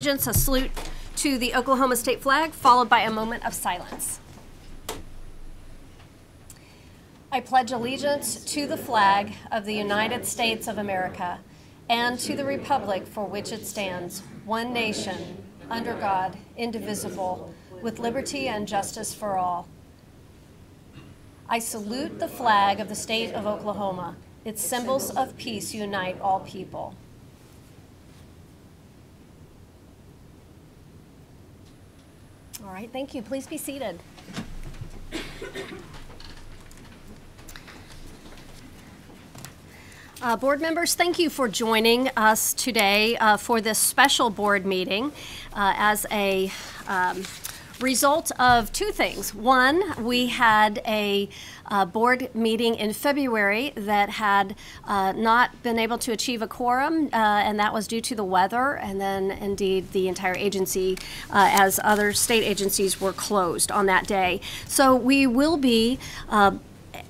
A salute to the Oklahoma state flag, followed by a moment of silence. I pledge allegiance to the flag of the United States of America and to the republic for which it stands, one nation, under God, indivisible, with liberty and justice for all. I salute the flag of the state of Oklahoma. Its symbols of peace unite all people. All right, thank you. Please be seated. Board members, thank you for joining us today for this special board meeting as a result of two things. One, we had a board meeting in February that had not been able to achieve a quorum, and that was due to the weather, and then indeed the entire agency, as other state agencies were closed on that day. So we will be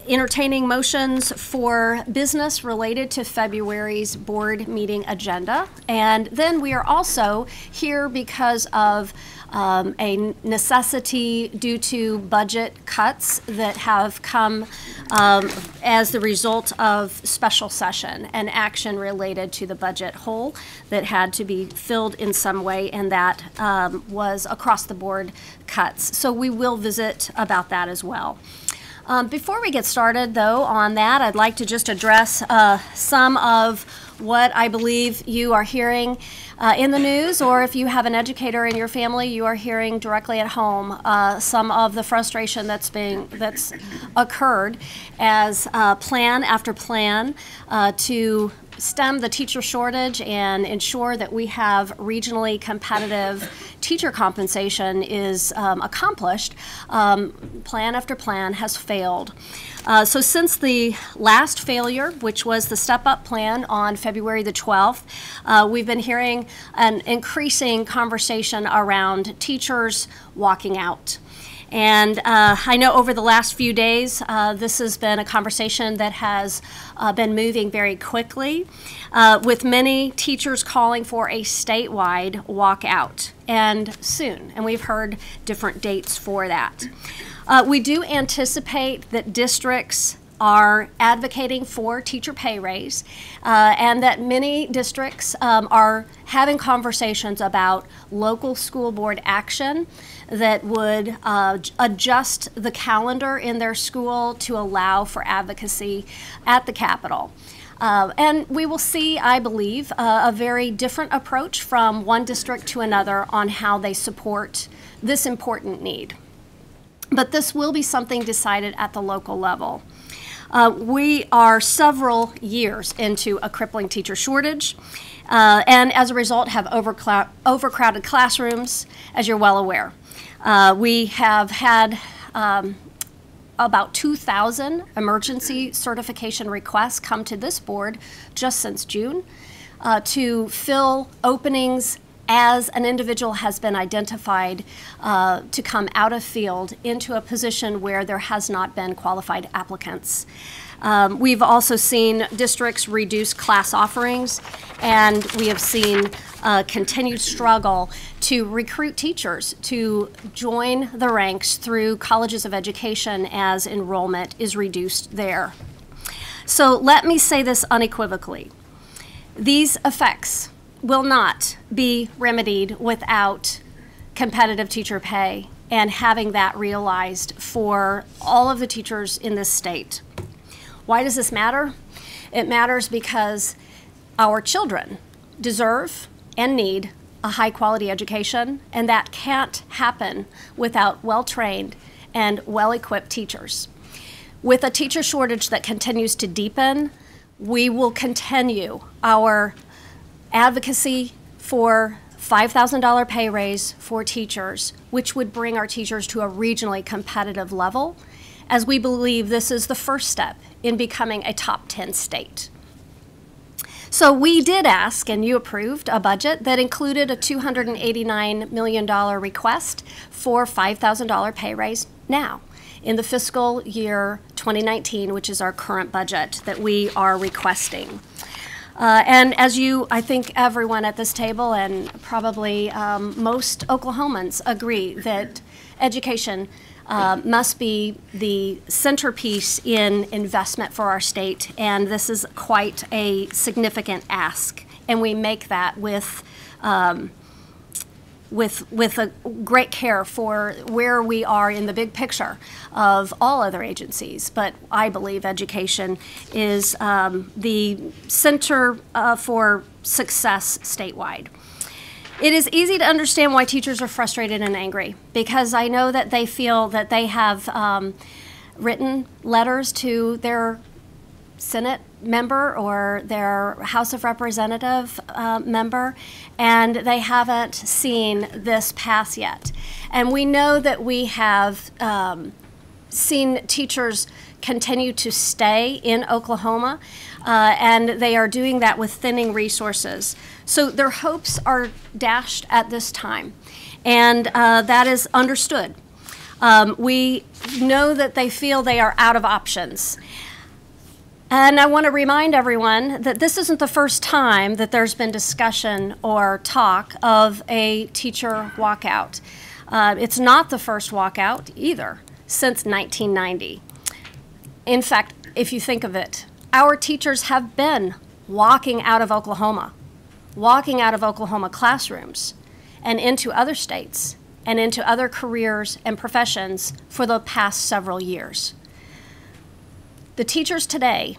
entertaining motions for business related to February's board meeting agenda. And then we are also here because of a necessity due to budget cuts that have come as the result of special session and action related to the budget hole that had to be filled in some way, and that was across the board cuts. So we will visit about that as well. Before we get started, though, on that, I'd like to just address some of what I believe you are hearing in the news, or if you have an educator in your family, you are hearing directly at home some of the frustration that's occurred as plan after plan to stem the teacher shortage and ensure that we have regionally competitive teacher compensation is accomplished. Plan after plan has failed. So since the last failure, which was the step-up plan on February the 12th, we've been hearing an increasing conversation around teachers walking out. And I know over the last few days, this has been a conversation that has been moving very quickly, with many teachers calling for a statewide walkout, and soon. And we've heard different dates for that. We do anticipate that districts are advocating for teacher pay raise, and that many districts are having conversations about local school board action that would adjust the calendar in their school to allow for advocacy at the Capitol. And we will see, I believe, a very different approach from one district to another on how they support this important need. But this will be something decided at the local level. We are several years into a crippling teacher shortage, and as a result have overcrowded classrooms, as you're well aware. We have had about 2,000 emergency certification requests come to this board just since June to fill openings as an individual has been identified to come out of field into a position where there has not been qualified applicants. We've also seen districts reduce class offerings, and we have seen a continued struggle to recruit teachers to join the ranks through colleges of education as enrollment is reduced there. So let me say this unequivocally. These effects will not be remedied without competitive teacher pay and having that realized for all of the teachers in this state. Why does this matter? It matters because our children deserve and need a high-quality education, and that can't happen without well-trained and well-equipped teachers. With a teacher shortage that continues to deepen, we will continue our advocacy for $5,000 pay raise for teachers, which would bring our teachers to a regionally competitive level, as we believe this is the first step in becoming a top 10 state. So we did ask, and you approved, a budget that included a $289 million request for $5,000 pay raise now in the fiscal year 2019, which is our current budget that we are requesting. And as I think everyone at this table and probably most Oklahomans agree that education must be the centerpiece in investment for our state, and this is quite a significant ask. And we make that with a great care for where we are in the big picture of all other agencies. But I believe education is the center for success statewide. It is easy to understand why teachers are frustrated and angry, because I know that they feel that they have written letters to their Senate member or their House of Representative member, and they haven't seen this pass yet. And we know that we have seen teachers continue to stay in Oklahoma, and they are doing that with thinning resources. So their hopes are dashed at this time, and that is understood. We know that they feel they are out of options. And I want to remind everyone that this isn't the first time that there's been discussion or talk of a teacher walkout. It's not the first walkout either since 1990. In fact, if you think of it, our teachers have been walking out of Oklahoma classrooms and into other states and into other careers and professions for the past several years. The teachers today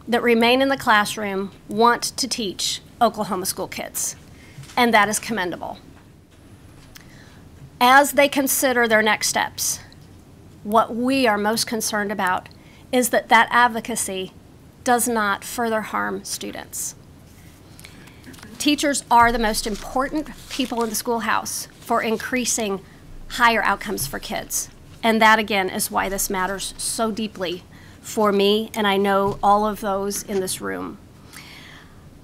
that remain in the classroom want to teach Oklahoma school kids, and that is commendable. As they consider their next steps, what we are most concerned about is that that advocacy does not further harm students. Teachers are the most important people in the schoolhouse for increasing higher outcomes for kids. And that, again, is why this matters so deeply for me, and I know all of those in this room.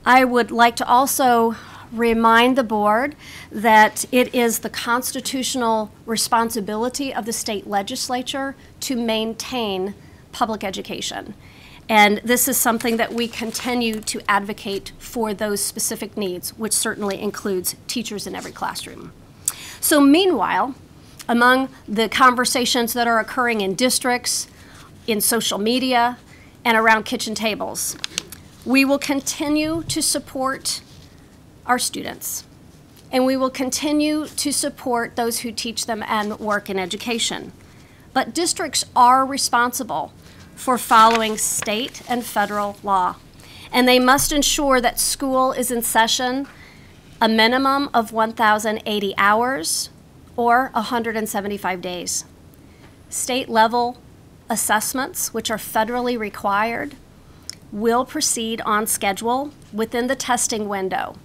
I would like to also remind the board that it is the constitutional responsibility of the state legislature to maintain public education. And this is something that we continue to advocate for those specific needs, which certainly includes teachers in every classroom. So meanwhile, among the conversations that are occurring in districts, in social media, and around kitchen tables, we will continue to support our students, and we will continue to support those who teach them and work in education. But districts are responsible for following state and federal law, and they must ensure that school is in session a minimum of 1,080 hours or 175 days. State-level assessments, which are federally required, will proceed on schedule within the testing window,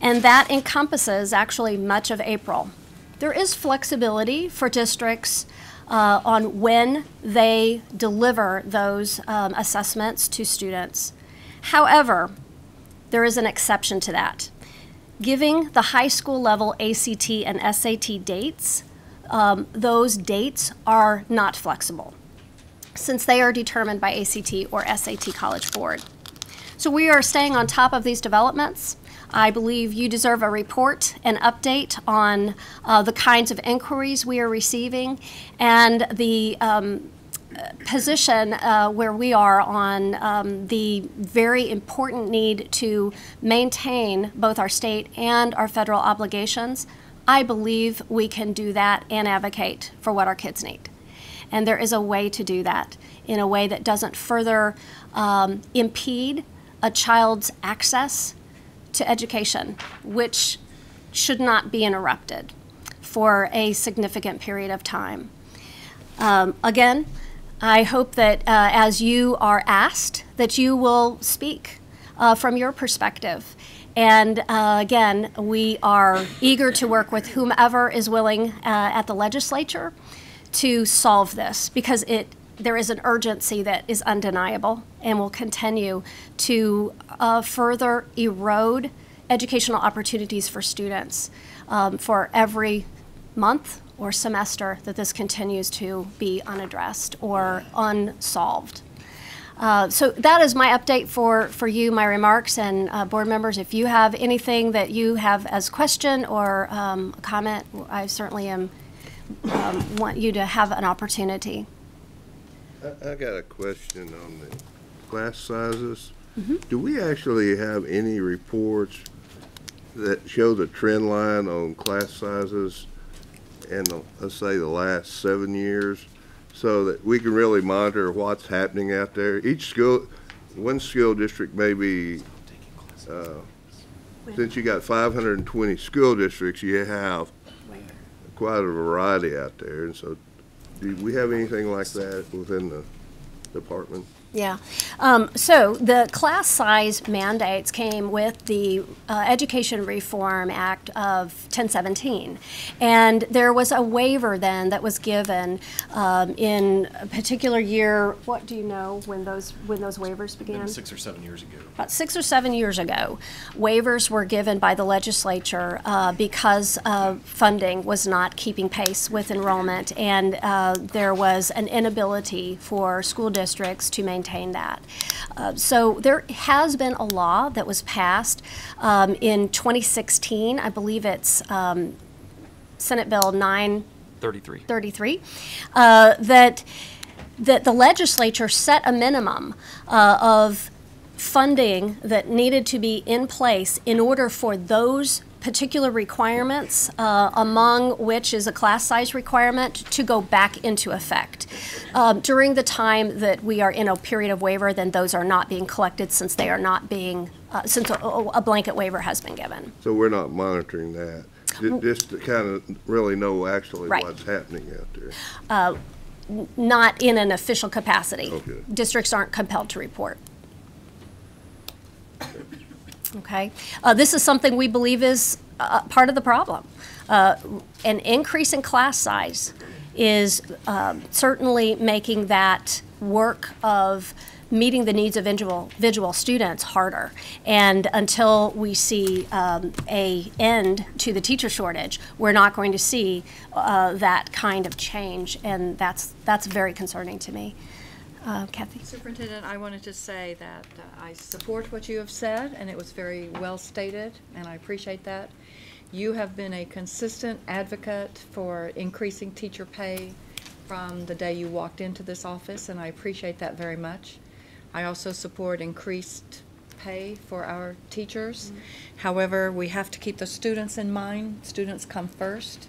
and that encompasses actually much of April. There is flexibility for districts on when they deliver those assessments to students. However, there is an exception to that. Giving the high school level ACT and SAT dates, those dates are not flexible, since they are determined by ACT or SAT College Board. So we are staying on top of these developments. I believe you deserve a report, an update on the kinds of inquiries we are receiving and the position where we are on the very important need to maintain both our state and our federal obligations. I believe we can do that and advocate for what our kids need. And there is a way to do that in a way that doesn't further impede a child's access to education, which should not be interrupted for a significant period of time. Again, I hope that as you are asked, that you will speak from your perspective. And again, we are eager to work with whomever is willing at the legislature to solve this, because there is an urgency that is undeniable and will continue to further erode educational opportunities for students for every month or semester that this continues to be unaddressed or unsolved. So that is my update for you, my remarks, and board members. If you have anything that you have as question or comment, I certainly want you to have an opportunity. I got a question on the class sizes. Do we actually have any reports that show the trend line on class sizes in, let's say, the last 7 years, so that we can really monitor what's happening out there? One school district may be, since you got 520 school districts, you have quite a variety out there. And so, do we have anything like that within the department? Yeah. So the class size mandates came with the Education Reform Act of 1017. And there was a waiver then that was given in a particular year. What do you know when those waivers began? Maybe 6 or 7 years ago. About 6 or 7 years ago, waivers were given by the legislature because funding was not keeping pace with enrollment, and there was an inability for school districts to maintain that. So there has been a law that was passed in 2016. I believe it's Senate Bill 933, that the legislature set a minimum of funding that needed to be in place in order for those particular requirements, among which is a class size requirement, to go back into effect. During the time that we are in a period of waiver, then those are not being collected, since they are not being, since a blanket waiver has been given. So we're not monitoring that, just to kind of really know actually what's happening out there. Not in an official capacity. Okay. Districts aren't compelled to report. Okay. This is something we believe is part of the problem. An increase in class size is certainly making that work of meeting the needs of individual students harder. And until we see a end to the teacher shortage, we're not going to see that kind of change, and that's very concerning to me. Kathy? Superintendent, I wanted to say that I support what you have said, and it was very well stated, and I appreciate that. You have been a consistent advocate for increasing teacher pay from the day you walked into this office, and I appreciate that very much. I also support increased pay for our teachers. However, we have to keep the students in mind. Students come first.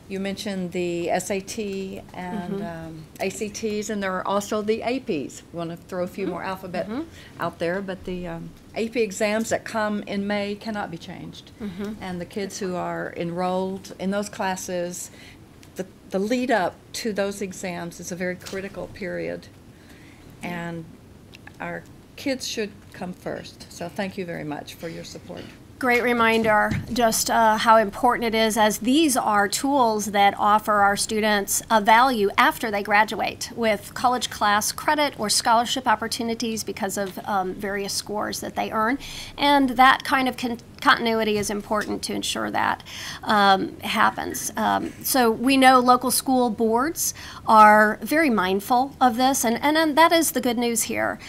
You mentioned the SAT and ACTs, and there are also the APs. We want to throw a few more alphabet out there, but the AP exams that come in May cannot be changed. And the kids who are enrolled in those classes, the lead up to those exams is a very critical period, and our kids should come first. So thank you very much for your support. Great reminder, just how important it is, as these are tools that offer our students a value after they graduate with college class credit or scholarship opportunities because of various scores that they earn. And that kind of continuity is important to ensure that happens. So we know local school boards are very mindful of this, and that is the good news here.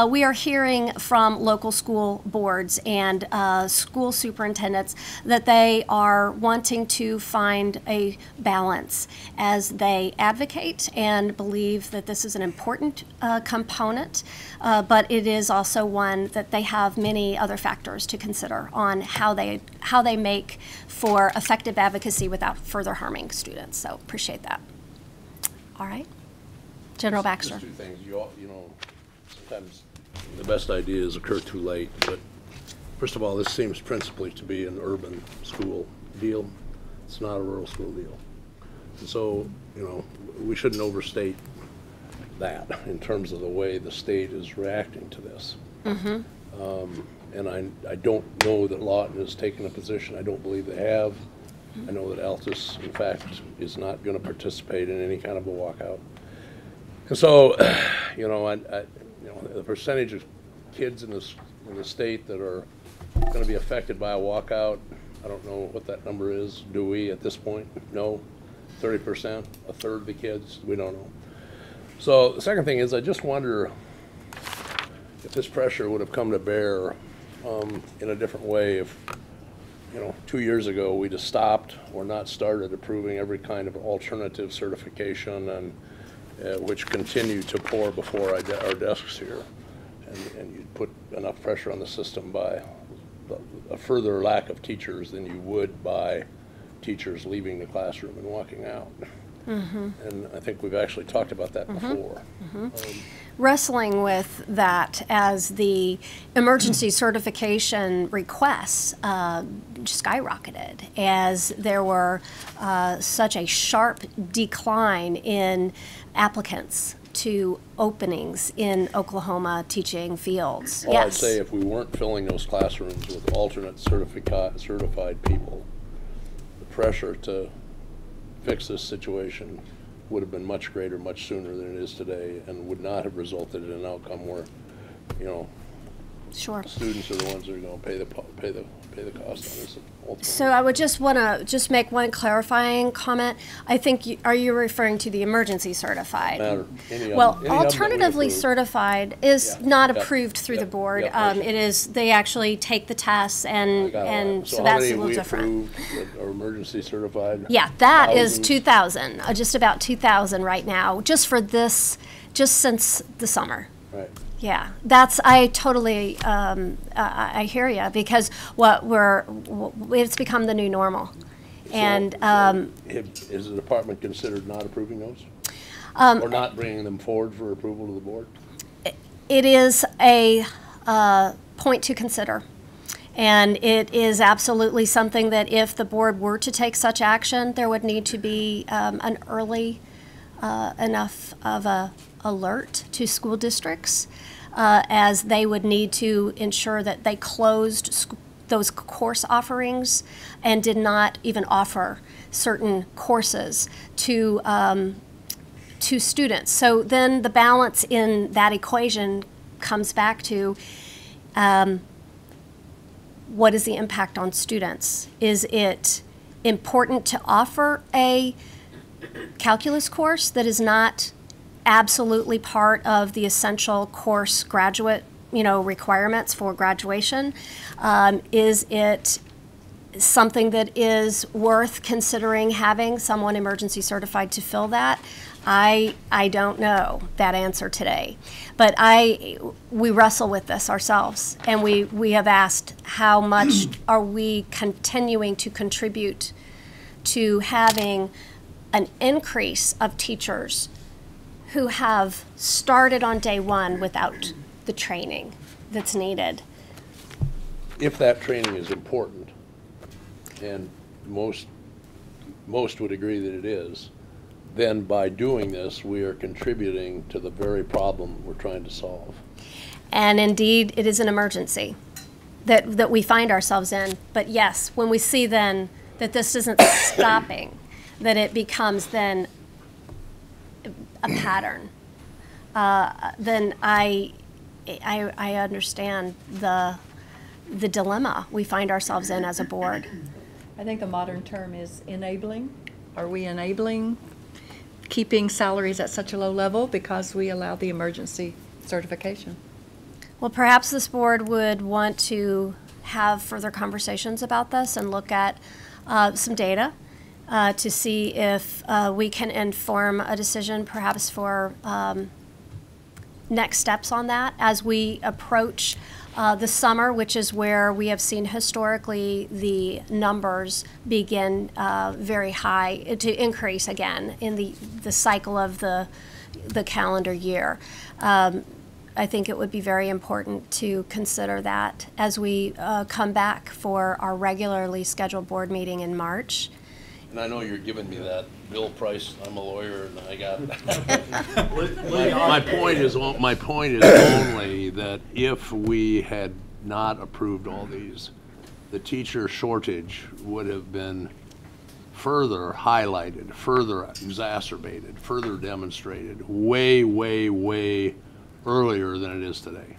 We are hearing from local school boards and school superintendents that they are wanting to find a balance as they advocate and believe that this is an important component, but it is also one that they have many other factors to consider on how they make for effective advocacy without further harming students. So appreciate that. All right, General Baxter. Just two things. You know, sometimes the best ideas occur too late. But first of all, this seems principally to be an urban school deal. It's not a rural school deal. And so, you know, we shouldn't overstate that in terms of the way the state is reacting to this. And I don't know that Lawton has taken a position. I don't believe they have. I know that Altus, in fact, is not going to participate in any kind of a walkout. And so, you know, the percentage of kids in the state that are going to be affected by a walkout, I don't know what that number is. Do we at this point? No. 30%, a third of the kids? We don't know. So the second thing is, I just wonder, if this pressure would have come to bear in a different way, if, 2 years ago, we'd have stopped or not started approving every kind of alternative certification, and which continue to pour before our desks here. And you'd put enough pressure on the system by a further lack of teachers than you would by teachers leaving the classroom and walking out. And I think we've actually talked about that before. Wrestling with that as the emergency certification requests skyrocketed, as there were such a sharp decline in applicants to openings in Oklahoma teaching fields. Well, I'd say if we weren't filling those classrooms with alternate certified people, the pressure to fix this situation would have been much greater, much sooner than it is today, and would not have resulted in an outcome where, Sure. students are the ones that are going to pay the cost on this ultimately. So I would just want to make one clarifying comment. I think are you referring to the emergency certified? Any Well, of them that we alternatively approve. certified is Yeah. not Yep. approved through the Yep. board. Yep. That's It is, they actually take the tests, and so that's a little different. So how many we approved that are emergency certified? Yeah, that is Thousands? 2,000, just about 2,000 right now, just for this, just since the summer. Right. Yeah, I totally, I hear you, because it's become the new normal. And, Is the department considered not approving those? Or not bringing them forward for approval to the board? it is a point to consider. And it is absolutely something that if the board were to take such action, there would need to be an early enough of a alert to school districts, as they would need to ensure that they closed those course offerings and did not even offer certain courses to students. So then the balance in that equation comes back to what is the impact on students? Is it important to offer a calculus course that is not absolutely part of the essential course graduate, requirements for graduation? Is it something that is worth considering having someone emergency certified to fill that? I don't know that answer today, but we wrestle with this ourselves, and we have asked how much are we continuing to contribute to having an increase of teachers who have started on day one without the training that's needed. If that training is important, and most would agree that it is, then by doing this, we are contributing to the very problem we're trying to solve. And indeed, it is an emergency that we find ourselves in. But yes, when we see then that this isn't stopping, that it becomes then a pattern, then I understand the dilemma we find ourselves in as a board. I think the modern term is enabling. Are we enabling keeping salaries at such a low level because we allow the emergency certification? Well, perhaps this board would want to have further conversations about this and look at some data to see if we can inform a decision perhaps for next steps on that as we approach the summer, which is where we have seen historically the numbers begin very high to increase again in the cycle of the calendar year. I think it would be very important to consider that as we come back for our regularly scheduled board meeting in March. And I know you're giving me that Bill Price, I'm a lawyer, and I got my point is only that if we had not approved all these, the teacher shortage would have been further highlighted, further exacerbated, further demonstrated way, way, way earlier than it is today.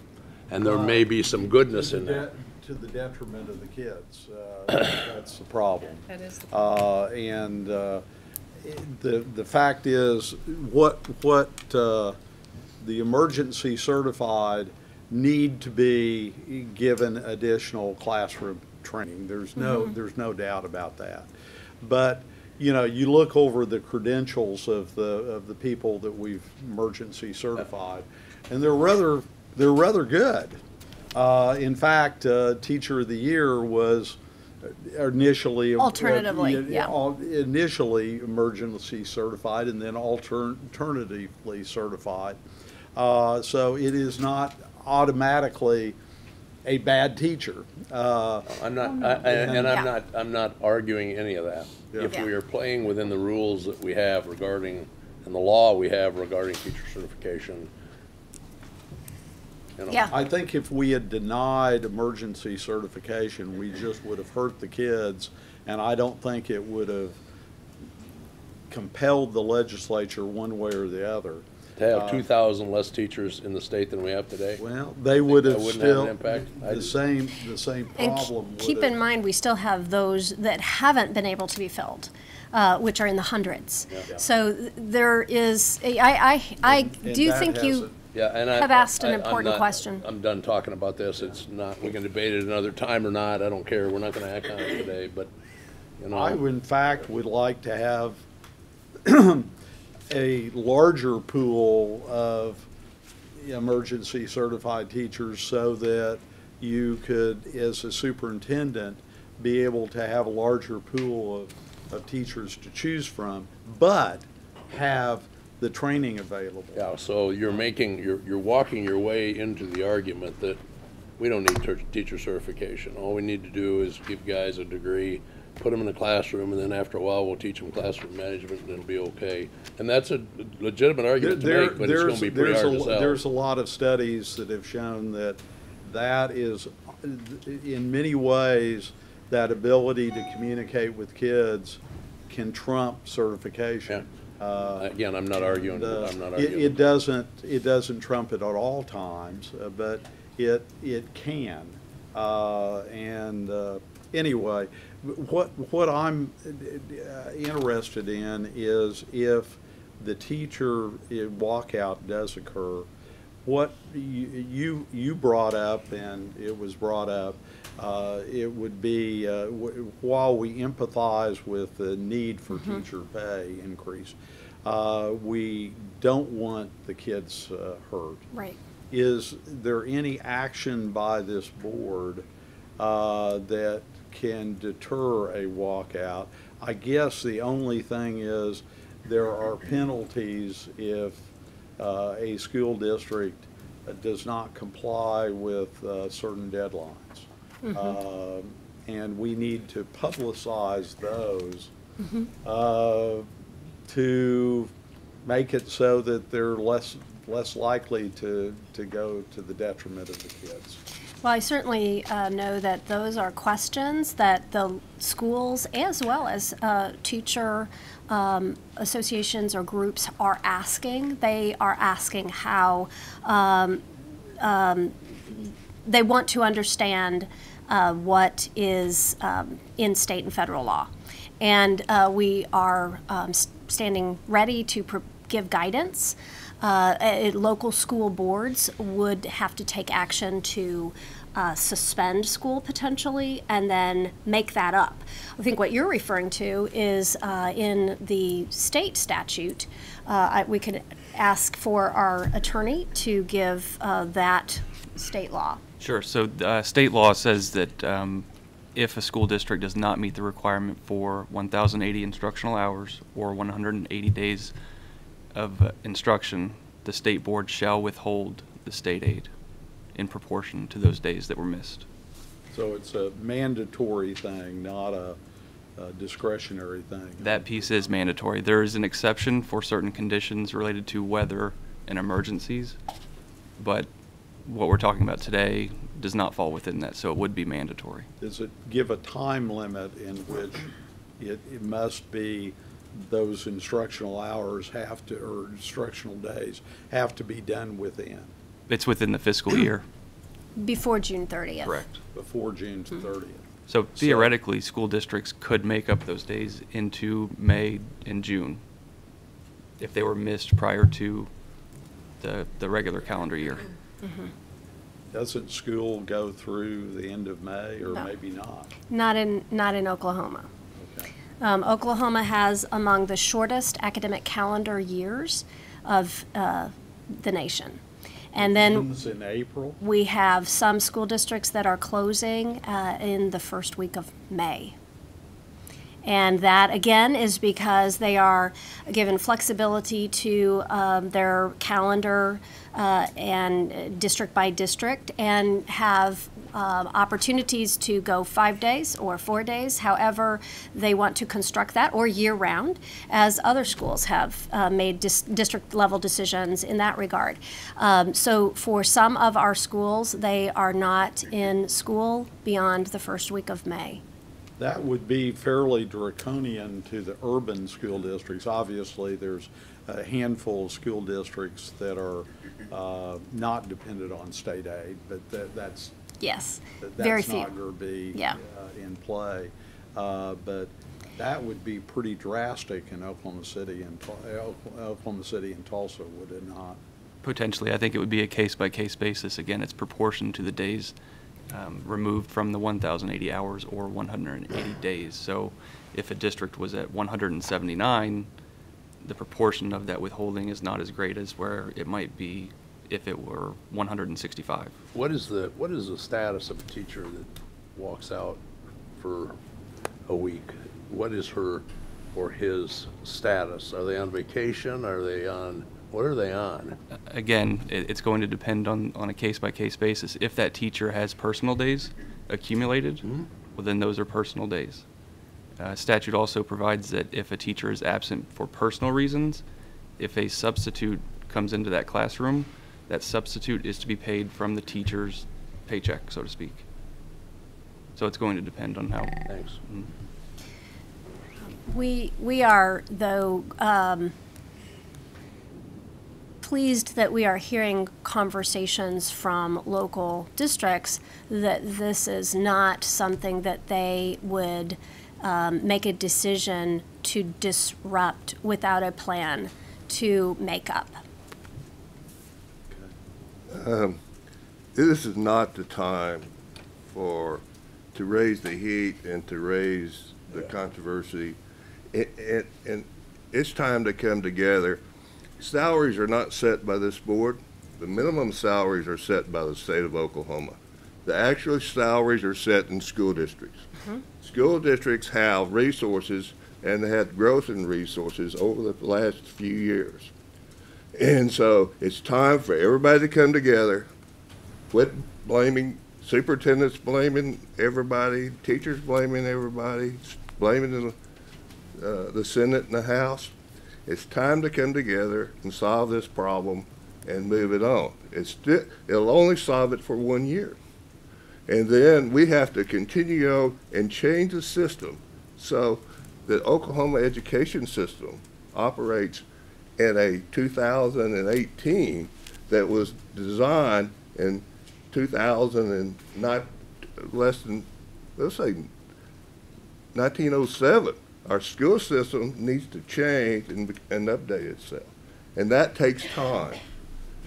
And there may be some goodness in that. To the detriment of the kids. That's the problem. That is the problem. And the fact is, what the emergency certified need to be given additional classroom training. There's no doubt about that. But, you know, you look over the credentials of the people that we've emergency certified, and they're rather good. In fact, Teacher of the Year was initially initially emergency certified and then alternatively certified. So it is not automatically a bad teacher. I'm not arguing any of that. If we are playing within the rules that we have regarding, and the law we have regarding teacher certification, you know. Yeah. I think if we had denied emergency certification, we just would have hurt the kids, and I don't think it would have compelled the legislature one way or the other. To have 2,000 less teachers in the state than we have today? Well, they would have That wouldn't have still, an impact? the same And problem. keep in mind, we still have those that haven't been able to be filled, which are in the hundreds. Yeah. So there is, I do think you Yeah, and have asked an important question. I'm done talking about this. It's not, we can debate it another time or not. I don't care. We're not gonna act on it today, but, you know. I, in fact, would like to have a larger pool of emergency certified teachers so that you could, as a superintendent, be able to have a larger pool of teachers to choose from, but have the training available. Yeah, so you're walking your way into the argument that we don't need teacher certification. All we need to do is give guys a degree, put them in the classroom, and then after a while, we'll teach them classroom management, and it'll be okay. And that's a legitimate argument to make, but it's gonna be pretty hard to sell. There's a lot of studies that have shown that is, in many ways, that ability to communicate with kids can trump certification. Again, I'm not arguing. It doesn't trump it at all times, but it can. Anyway, what I'm interested in is if the teacher walkout does occur, what you brought up, and it was brought up, it would be, while we empathize with the need for teacher pay increase, we don't want the kids hurt. Right. Is there any action by this board that can deter a walkout? I guess the only thing is there are penalties if a school district does not comply with certain deadlines. And we need to publicize those to make it so that they're less likely to go to the detriment of the kids. Well, I certainly know that those are questions that the schools, as well as teacher associations or groups, are asking. They are asking how they want to understand what is in state and federal law. And we are standing ready to give guidance. Local school boards would have to take action to suspend school potentially and then make that up. I think what you're referring to is in the state statute. We could ask for our attorney to give that state law. Sure. So state law says that if a school district does not meet the requirement for 1,080 instructional hours or 180 days of instruction, the state board shall withhold the state aid in proportion to those days that were missed. So it's a mandatory thing, not a discretionary thing. That piece is mandatory. There is an exception for certain conditions related to weather and emergencies, but what we're talking about today does not fall within that, so it would be mandatory. Does it give a time limit in which it must be those instructional hours have to, or instructional days have to be done within? It's within the fiscal year. Before June 30th. Correct. Before June 30th. So theoretically, school districts could make up those days into May and June if they were missed prior to the regular calendar year. Doesn't school go through the end of May, or No. maybe not? Not in Oklahoma. Okay. Oklahoma has among the shortest academic calendar years of the nation. And then Ends in April? we have some school districts that are closing in the first week of May. And that, again, is because they are given flexibility to their calendar and district by district, and have opportunities to go 5 days or 4 days, however they want to construct that, or year-round, as other schools have made district-level decisions in that regard. So for some of our schools, they are not in school beyond the first week of May. That would be fairly draconian to the urban school districts. Obviously, there's a handful of school districts that are not dependent on state aid, but that's Yes, very few. not going to be Yeah. in play. But that would be pretty drastic in Oklahoma City and Tulsa, would it not? Potentially, I think it would be a case-by-case basis. Again, it's proportion to the days removed from the 1,080 hours or 180 days. So if a district was at 179, the proportion of that withholding is not as great as where it might be if it were 165. What is the status of a teacher that walks out for a week? What is her or his status? Are they on vacation? What are they on? Again, it's going to depend on a case-by-case basis. If that teacher has personal days accumulated, well, then those are personal days. Statute also provides that if a teacher is absent for personal reasons, if a substitute comes into that classroom, that substitute is to be paid from the teacher's paycheck, so to speak. So it's going to depend on how. Thanks. We are, though, pleased that we are hearing conversations from local districts that this is not something that they would make a decision to disrupt without a plan to make up. This is not the time to raise the heat and to raise the controversy. And it's time to come together. Salaries are not set by this board. The minimum salaries are set by the state of Oklahoma. The actual salaries are set in school districts. School districts have resources, and they had growth in resources over the last few years. And so it's time for everybody to come together, quit blaming superintendents, blaming everybody, teachers blaming everybody, blaming the Senate and the House. It's time to come together and solve this problem and move it on. It'll only solve it for 1 year. And then we have to continue on and change the system so the Oklahoma education system operates in a 2018 that was designed in 2000 and not less than, let's say, 1907. Our school system needs to change and update itself. And that takes time.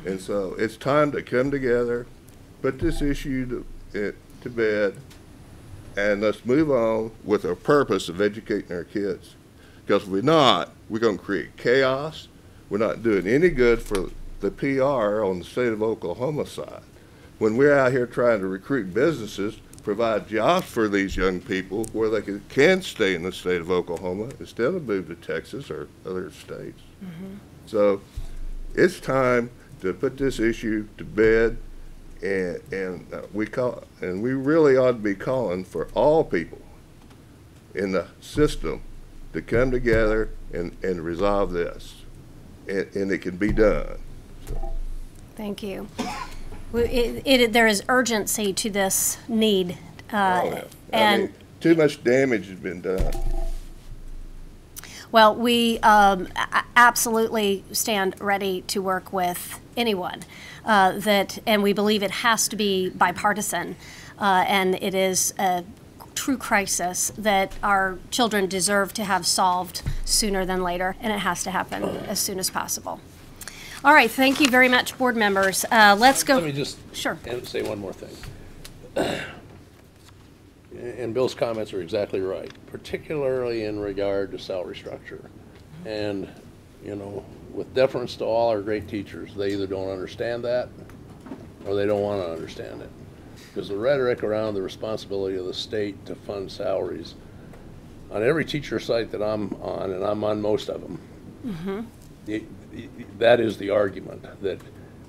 And so it's time to come together, put this issue to bed, and let's move on with our purpose of educating our kids. Because if we're not, we're going to create chaos. We're not doing any good for the PR on the state of Oklahoma side. When we're out here trying to recruit businesses, provide jobs for these young people where they can stay in the state of Oklahoma instead of move to Texas or other states. So it's time to put this issue to bed, and we really ought to be calling for all people in the system to come together and resolve this, and it can be done. So. Thank you. There is urgency to this need, I and mean, too much damage has been done. well, we absolutely stand ready to work with anyone and we believe it has to be bipartisan, and it is a true crisis that our children deserve to have solved sooner than later, and it has to happen as soon as possible. All right, thank you very much, board members. Let's go. Let me just Sure. say one more thing. And Bill's comments are exactly right, particularly in regard to salary structure. And, you know, with deference to all our great teachers, they either don't understand that or they don't want to understand it. Because the rhetoric around the responsibility of the state to fund salaries, on every teacher site that I'm on, and I'm on most of them, that is the argument that,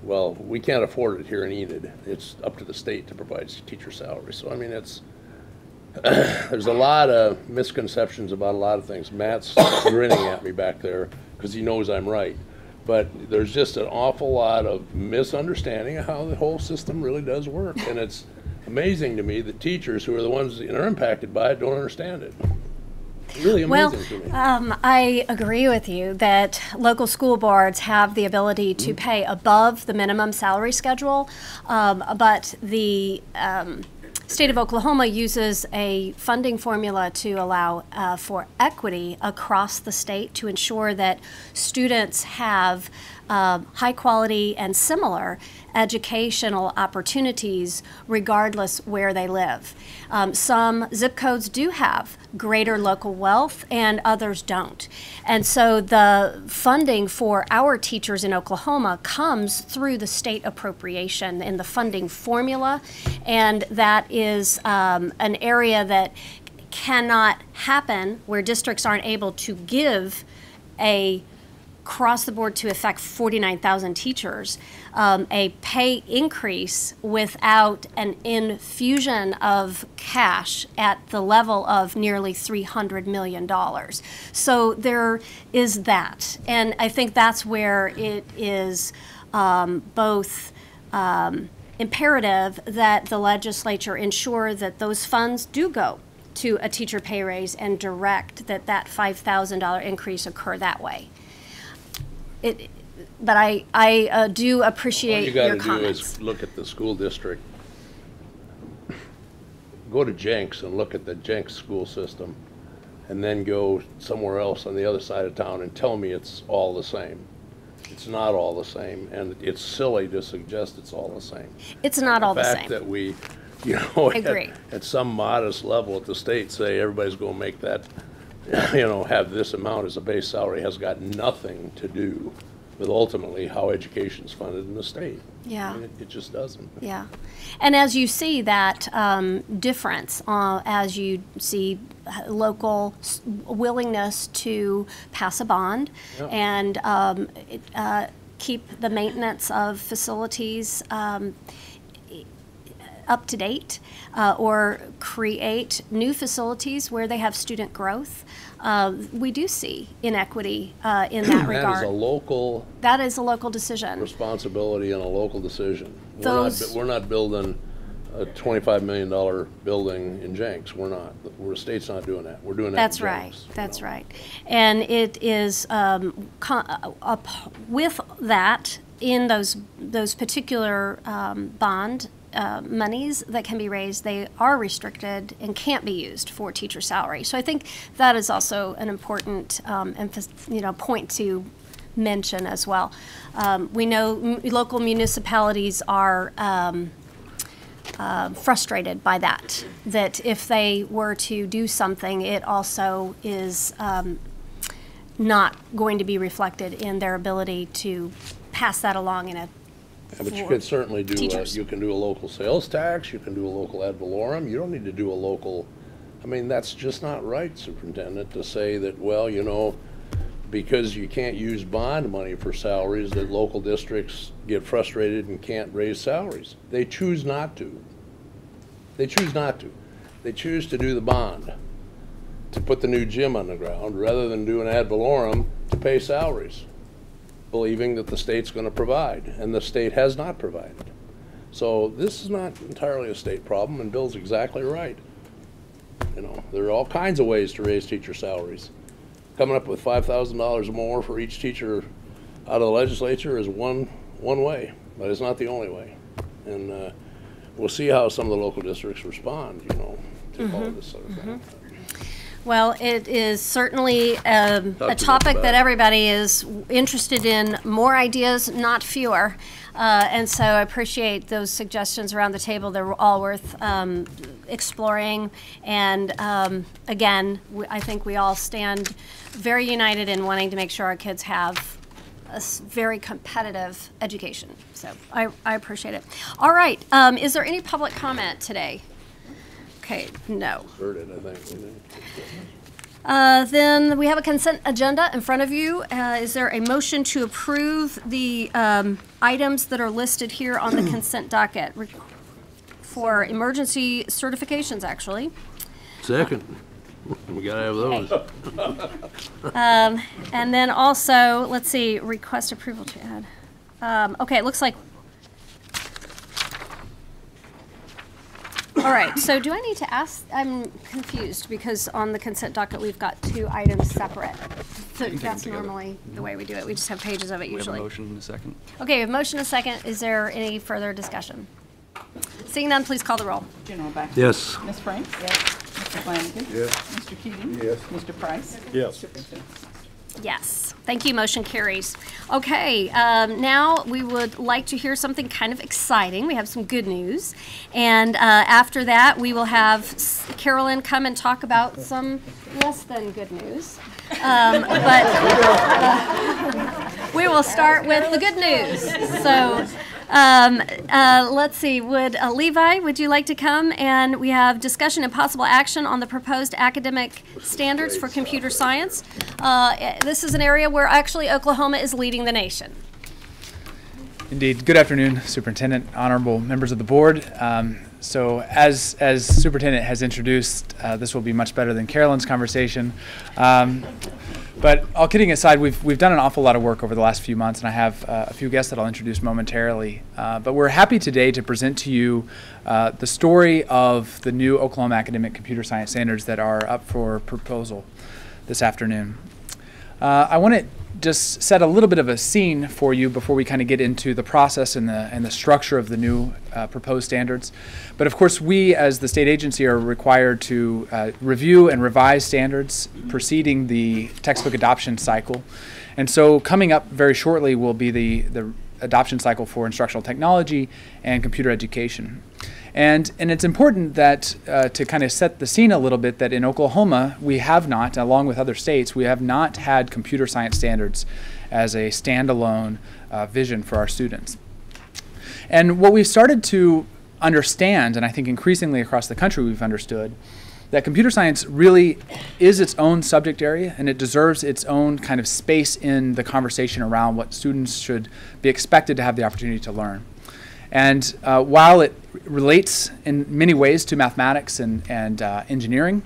well, we can't afford it here in Enid. It's up to the state to provide teacher salaries. So, I mean, it's, there's a lot of misconceptions about a lot of things. Matt's grinning at me back there because he knows I'm right. But there's just an awful lot of misunderstanding of how the whole system really does work. And it's amazing to me that teachers who are the ones that are impacted by it don't understand it. Really amazing to me. I agree with you that local school boards have the ability to pay above the minimum salary schedule, but the state of Oklahoma uses a funding formula to allow for equity across the state to ensure that students have high quality and similar educational opportunities regardless where they live. Some zip codes do have greater local wealth and others don't. And so the funding for our teachers in Oklahoma comes through the state appropriation in the funding formula, and that is an area that cannot happen where districts aren't able to give a across the board to affect 49,000 teachers, a pay increase without an infusion of cash at the level of nearly $300 million. So there is that. And I think that's where it is both imperative that the legislature ensure that those funds do go to a teacher pay raise and direct that that $5,000 increase occur that way. But I do appreciate your comments. All you got to do is look at the school district. Go to Jenks and look at the Jenks school system, and then go somewhere else on the other side of town and tell me it's all the same. It's not all the same, and it's silly to suggest it's all the same. It's not all the same. The fact that we, you know, Agree. at some modest level at the state say everybody's going to make that, you know, have this amount as a base salary has got nothing to do with ultimately how education's funded in the state. Yeah. I mean, it just doesn't. Yeah. And as you see that difference, as you see local willingness to pass a bond and keep the maintenance of facilities up to date, or create new facilities where they have student growth, we do see inequity in that regard. That is a local decision. Responsibility and a local decision. We're not building a $25 million building in Jenks. We're not. The state's not doing that. We're doing that That's in right. Jenks, That's right. And it is with that in those particular bond monies that can be raised, they are restricted and can't be used for teacher salary. So I think that is also an important point to mention as well. We know local municipalities are frustrated by that if they were to do something, it also is not going to be reflected in their ability to pass that along in a but you could certainly do, you can do a local sales tax, you can do a local ad valorem, you don't need to do a local, I mean, that's just not right, Superintendent, to say that, well, you know, because you can't use bond money for salaries, that local districts get frustrated and can't raise salaries. They choose not to. They choose not to. They choose to do the bond, to put the new gym on the ground, rather than do an ad valorem to pay salaries, believing that the state's going to provide, and the state has not provided. So this is not entirely a state problem, and Bill's exactly right. You know, there are all kinds of ways to raise teacher salaries. Coming up with $5,000 more for each teacher out of the legislature is one way, but it's not the only way. And we'll see how some of the local districts respond, you know, to all of this sort of thing. Well, it is certainly a much topic about that it. everybody is interested in, more ideas, not fewer. And so I appreciate those suggestions around the table. They're all worth exploring. And again, I think we all stand very united in wanting to make sure our kids have a very competitive education. So I appreciate it. All right, is there any public comment today? Okay, no. Heard it, I think. Then we have a consent agenda in front of you. Is there a motion to approve the items that are listed here on the consent docket for emergency certifications, actually? Second. We gotta have those. And then also, let's see, request approval to add. Okay, it looks like. All right, so do I need to ask, I'm confused because on the consent docket, we've got two items separate. So can take them that's together. normally the way we do it. We just have pages of it We have a usually. motion in a second. Okay, we have a motion and a second. Is there any further discussion? Seeing none, please call the roll. General Baxter? Yes. Ms. Frank? Yes. Mr. Flanagan? Yes. Mr. Keating? Yes. Mr. Price? Yes. Superintendent? Yes, thank you, motion carries. Okay, now we would like to hear something kind of exciting. We have some good news. And after that, we will have Carolyn come and talk about some less than good news. But we will start with the good news. So let's see, would Levi, would you like to come? And we have discussion and possible action on the proposed academic standards for computer science. This is an area where actually Oklahoma is leading the nation. Indeed. Good afternoon, Superintendent, honorable members of the board. So as Superintendent has introduced, this will be much better than Carolyn's conversation. But all kidding aside, we've done an awful lot of work over the last few months, and I have a few guests that I'll introduce momentarily. But we're happy today to present to you the story of the new Oklahoma Academic Computer Science Standards that are up for proposal this afternoon. I want to just set a little bit of a scene for you before we kind of get into the process and the structure of the new proposed standards. But of course, we as the state agency are required to review and revise standards preceding the textbook adoption cycle. And so coming up very shortly will be the adoption cycle for instructional technology and computer education. And it's important that to kind of set the scene a little bit, that in Oklahoma we have not, along with other states, we have not had computer science standards as a standalone vision for our students. And what we've started to understand, and I think increasingly across the country we've understood, that computer science really is its own subject area, and it deserves its own kind of space in the conversation around what students should be expected to have the opportunity to learn. And while it relates in many ways to mathematics and engineering,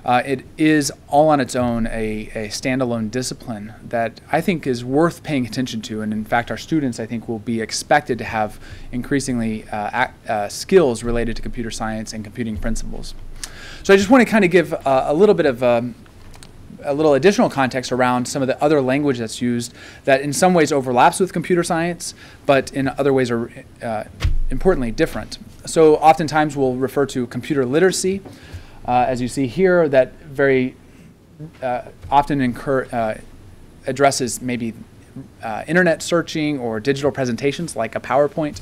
it is all on its own a standalone discipline that I think is worth paying attention to. And in fact, our students, I think, will be expected to have increasingly skills related to computer science and computing principles. So I just want to kind of give a little bit of a little additional context around some of the other language that's used that in some ways overlaps with computer science, but in other ways are importantly different. So oftentimes we'll refer to computer literacy, as you see here, that very often addresses maybe internet searching or digital presentations like a PowerPoint.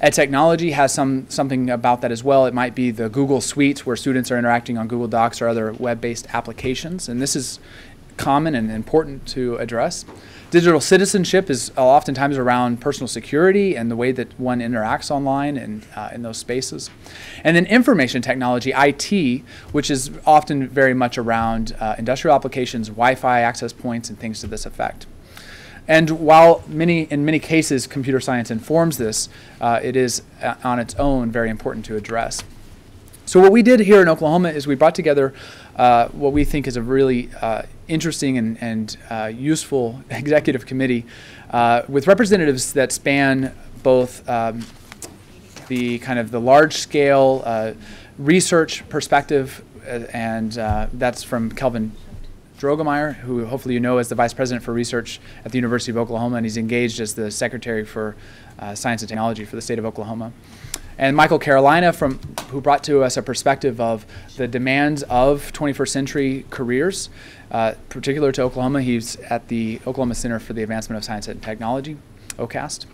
EdTechnology has something about that as well. It might be the Google Suite where students are interacting on Google Docs or other web-based applications, and this is common and important to address. Digital citizenship is oftentimes around personal security and the way that one interacts online and in those spaces. And then information technology, IT, which is often very much around industrial applications, Wi-Fi access points, and things to this effect. And while in many cases computer science informs this, it is on its own very important to address. So what we did here in Oklahoma is we brought together what we think is a really interesting and useful executive committee with representatives that span both the kind of the large-scale research perspective, and that's from Kelvin Drogemeyer, who hopefully you know as the Vice President for Research at the University of Oklahoma, and he's engaged as the Secretary for Science and Technology for the state of Oklahoma. And Michael Carolina, who brought to us a perspective of the demands of 21st century careers, particular to Oklahoma. He's at the Oklahoma Center for the Advancement of Science and Technology, OCAST.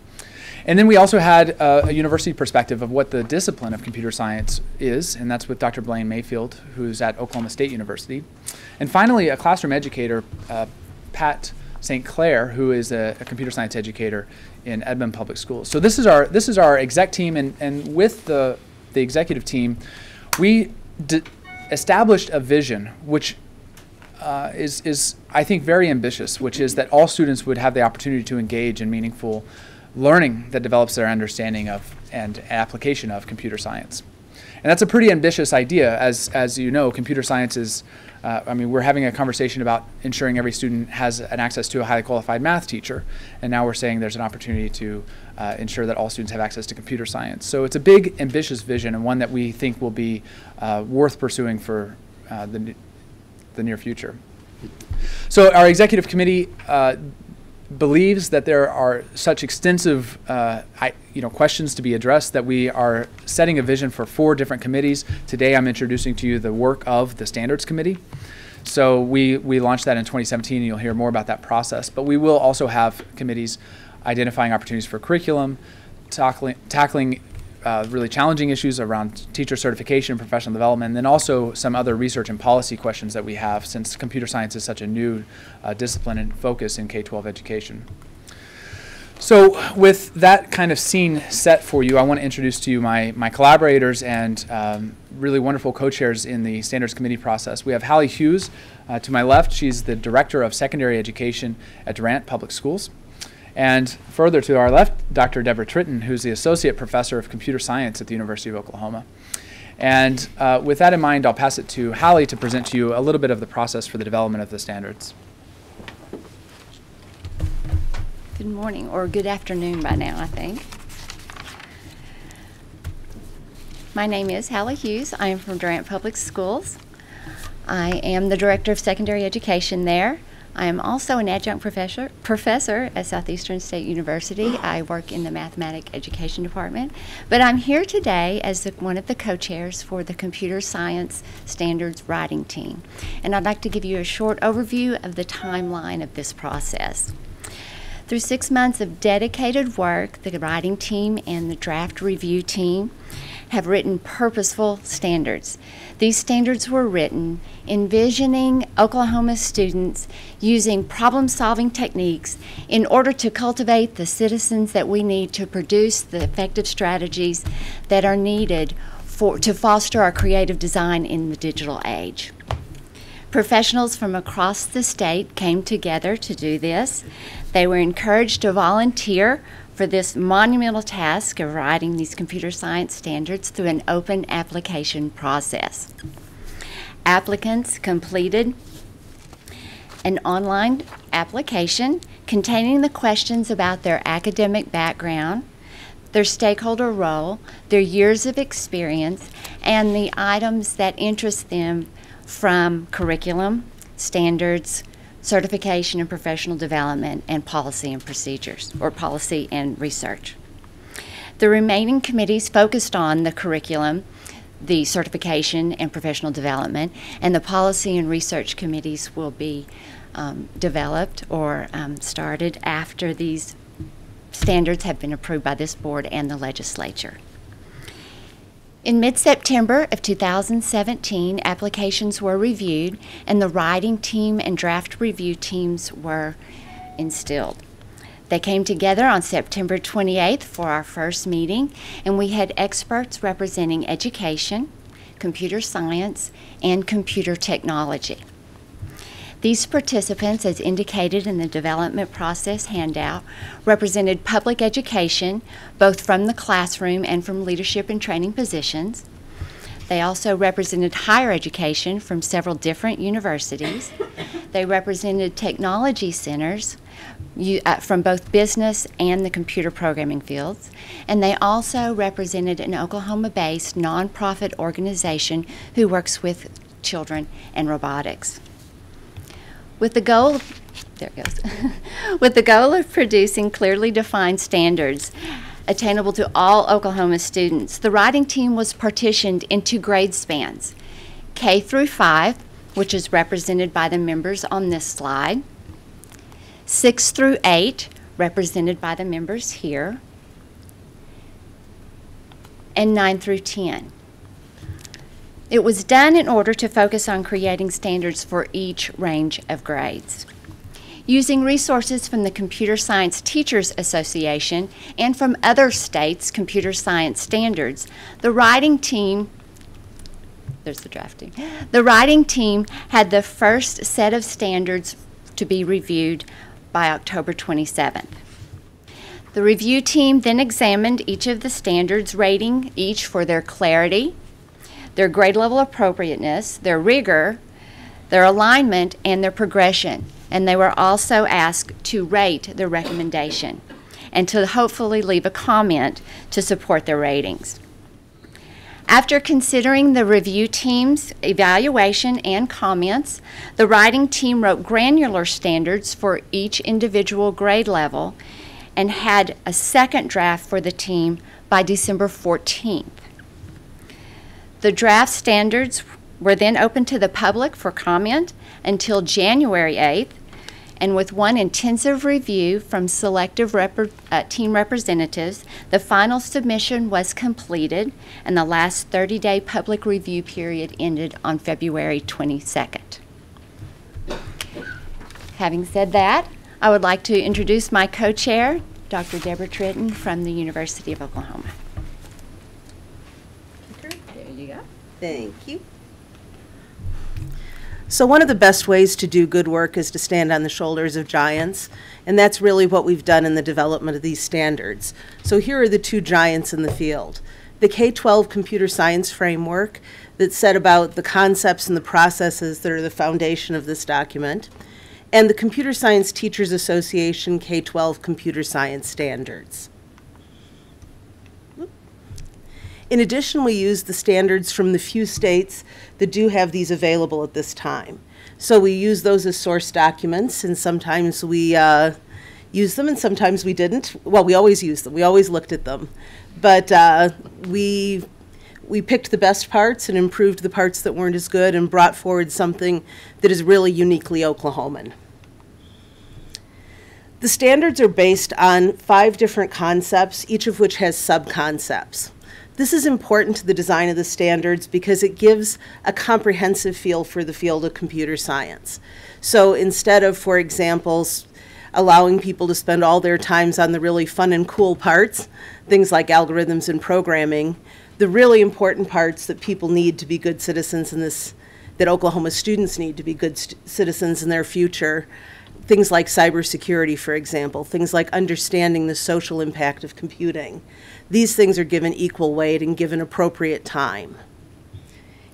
And then we also had a university perspective of what the discipline of computer science is, and that's with Dr. Blaine Mayfield, who's at Oklahoma State University. And finally, a classroom educator, Pat St. Clair, who is a computer science educator in Edmond Public Schools. So this is our exec team, and with the executive team, we established a vision which is I think very ambitious, which is that all students would have the opportunity to engage in meaningful learning that develops their understanding of and application of computer science. And that's a pretty ambitious idea. As you know, computer science is, we're having a conversation about ensuring every student has an access to a highly qualified math teacher. And now we're saying there's an opportunity to ensure that all students have access to computer science. So it's a big, ambitious vision, and one that we think will be worth pursuing for the near future. So our executive committee believes that there are such extensive questions to be addressed that we are setting a vision for 4 different committees. Today I'm introducing to you the work of the Standards Committee. So we launched that in 2017, and you'll hear more about that process. But we will also have committees identifying opportunities for curriculum, tackling really challenging issues around teacher certification and professional development, and then also some other research and policy questions that we have, since computer science is such a new discipline and focus in K-12 education. So with that kind of scene set for you, I want to introduce to you my collaborators and really wonderful co-chairs in the Standards Committee process. We have Hallie Hughes to my left. She's the Director of Secondary Education at Durant Public Schools. And further to our left, Dr. Deborah Tritton, who's the Associate Professor of Computer Science at the University of Oklahoma. And with that in mind, I'll pass it to Hallie to present to you a little bit of the process for the development of the standards. Good morning, or good afternoon by now, I think. My name is Hallie Hughes. I am from Durant Public Schools. I am the Director of Secondary Education there. I am also an adjunct professor at Southeastern State University. I work in the Mathematics Education Department. But I'm here today as one of the co-chairs for the Computer Science Standards Writing Team. And I'd like to give you a short overview of the timeline of this process. Through 6 months of dedicated work, the writing team and the draft review team have written purposeful standards. These standards were written envisioning Oklahoma students using problem-solving techniques in order to cultivate the citizens that we need to produce the effective strategies that are needed to foster our creative design in the digital age. Professionals from across the state came together to do this. They were encouraged to volunteer for this monumental task of writing these computer science standards through an open application process. Applicants completed an online application containing the questions about their academic background, their stakeholder role, their years of experience, and the items that interest them from curriculum, standards, certification and professional development, and policy and procedures, or policy and research. The remaining committees focused on the curriculum, the certification and professional development, and the policy and research committees will be developed or started after these standards have been approved by this board and the legislature. In mid-September of 2017, applications were reviewed and the writing team and draft review teams were instilled. They came together on September 28th for our first meeting, and we had experts representing education, computer science, and computer technology. These participants, as indicated in the development process handout, represented public education, both from the classroom and from leadership and training positions. They also represented higher education from several different universities. They represented technology centers from both business and the computer programming fields. And they also represented an Oklahoma-based nonprofit organization who works with children and robotics. With the goal of producing clearly defined standards, attainable to all Oklahoma students. The writing team was partitioned into grade spans, K through 5, which is represented by the members on this slide, 6 through 8, represented by the members here, and 9 through 10. It was done in order to focus on creating standards for each range of grades. Using resources from the Computer Science Teachers Association and from other states' computer science standards, the writing team, there's the draft team, the writing team had the first set of standards to be reviewed by October 27th. The review team then examined each of the standards, rating each for their clarity, their grade level appropriateness, their rigor, their alignment, and their progression. And they were also asked to rate their recommendation and to hopefully leave a comment to support their ratings. After considering the review team's evaluation and comments, the writing team wrote granular standards for each individual grade level and had a second draft for the team by December 14th. The draft standards were then open to the public for comment until January 8th, and with one intensive review from selective team representatives, the final submission was completed, and the last 30-day public review period ended on February 22nd. Having said that, I would like to introduce my co-chair, Dr. Deborah Tritton from the University of Oklahoma. There you go. Thank you. So one of the best ways to do good work is to stand on the shoulders of giants, and that's really what we've done in the development of these standards. So here are the two giants in the field. The K-12 Computer Science Framework that set about the concepts and the processes that are the foundation of this document, and the Computer Science Teachers Association K-12 Computer Science Standards. In addition, we use the standards from the few states that do have these available at this time. So we use those as source documents, and sometimes we use them and sometimes we didn't. Well, we always used them. We always looked at them. But we picked the best parts and improved the parts that weren't as good and brought forward something that is really uniquely Oklahoman. The standards are based on 5 different concepts, each of which has sub-concepts. This is important to the design of the standards because it gives a comprehensive feel for the field of computer science. So instead of, for example, allowing people to spend all their times on the really fun and cool parts, things like algorithms and programming, the really important parts that people need to be good citizens in this, that Oklahoma students need to be good citizens in their future, things like cybersecurity, for example, things like understanding the social impact of computing. These things are given equal weight and given appropriate time.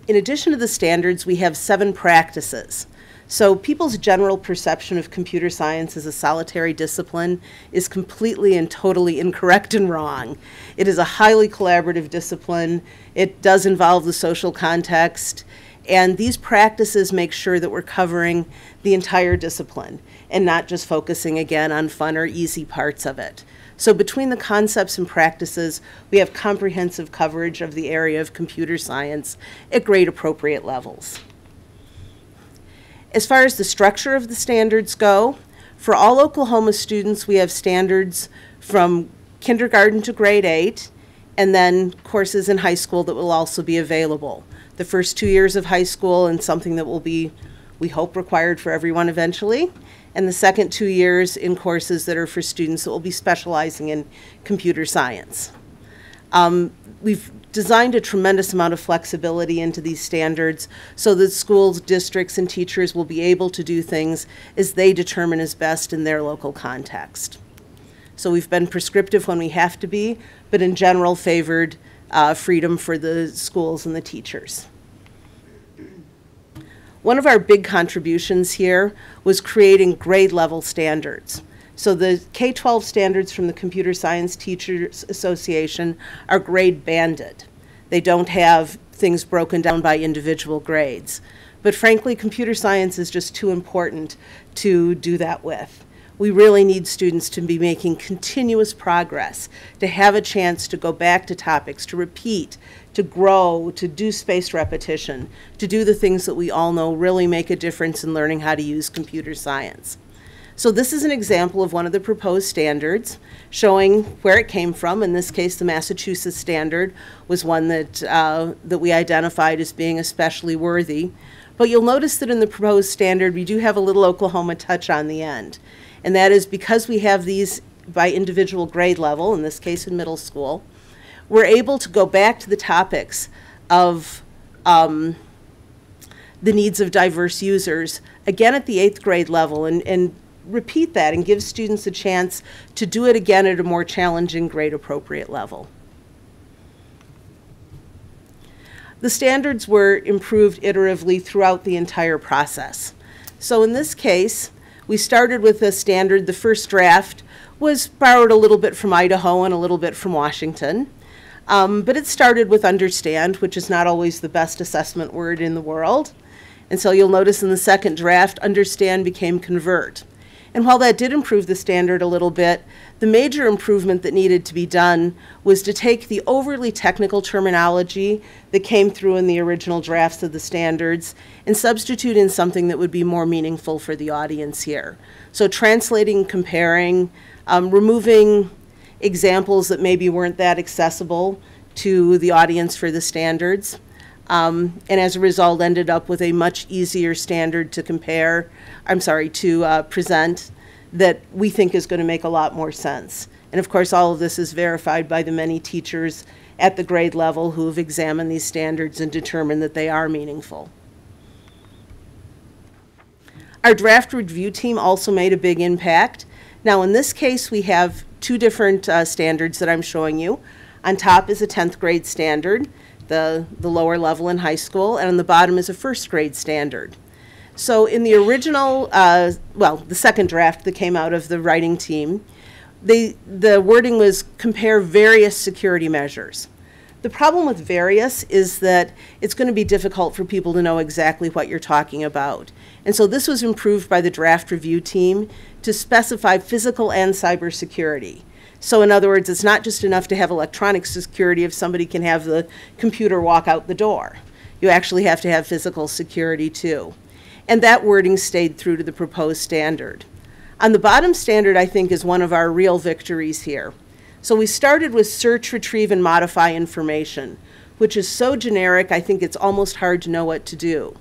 In addition to the standards, we have 7 practices. So people's general perception of computer science as a solitary discipline is completely and totally incorrect and wrong. It is a highly collaborative discipline. It does involve the social context. And these practices make sure that we're covering the entire discipline and not just focusing, again, on fun or easy parts of it. So between the concepts and practices, we have comprehensive coverage of the area of computer science at grade appropriate levels. As far as the structure of the standards go, for all Oklahoma students, we have standards from kindergarten to grade 8, and then courses in high school that will also be available. The first 2 years of high school and something that will be, we hope, required for everyone eventually, and the second 2 years in courses that are for students that will be specializing in computer science. We've designed a tremendous amount of flexibility into these standards so that schools, districts, and teachers will be able to do things as they determine is best in their local context. So we've been prescriptive when we have to be, but in general favored freedom for the schools and the teachers. One of our big contributions here was creating grade level standards. So the K-12 standards from the Computer Science Teachers Association are grade banded. They don't have things broken down by individual grades. But frankly, computer science is just too important to do that with. We really need students to be making continuous progress, to have a chance to go back to topics, to repeat, to grow, to do spaced repetition, to do the things that we all know really make a difference in learning how to use computer science. So this is an example of one of the proposed standards showing where it came from. In this case, the Massachusetts standard was one that, that we identified as being especially worthy. But you'll notice that in the proposed standard, we do have a little Oklahoma touch on the end. And that is because we have these by individual grade level, in this case in middle school, we're able to go back to the topics of the needs of diverse users, again at the 8th grade level, and repeat that and give students a chance to do it again at a more challenging grade appropriate level. The standards were improved iteratively throughout the entire process. So in this case, we started with a standard. The first draft was borrowed a little bit from Idaho and a little bit from Washington. But it started with understand, which is not always the best assessment word in the world. And so you'll notice in the second draft, understand became convert. And while that did improve the standard a little bit, the major improvement that needed to be done was to take the overly technical terminology that came through in the original drafts of the standards and substitute in something that would be more meaningful for the audience here. So translating, comparing, removing examples that maybe weren't that accessible to the audience for the standards. And as a result ended up with a much easier standard to present that we think is going to make a lot more sense. And of course all of this is verified by the many teachers at the grade level who have examined these standards and determined that they are meaningful. Our draft review team also made a big impact. Now in this case we have two different standards that I'm showing you. On top is a 10th grade standard, the lower level in high school, and on the bottom is a 1st grade standard. So in the original, the second draft that came out of the writing team, the wording was compare various security measures. The problem with various is that it's going to be difficult for people to know exactly what you're talking about. And so this was improved by the draft review team to specify physical and cybersecurity. So in other words, it's not just enough to have electronic security if somebody can have the computer walk out the door. You actually have to have physical security too. And that wording stayed through to the proposed standard. On the bottom standard, I think, is one of our real victories here. So we started with search, retrieve, and modify information, which is so generic, I think it's almost hard to know what to do.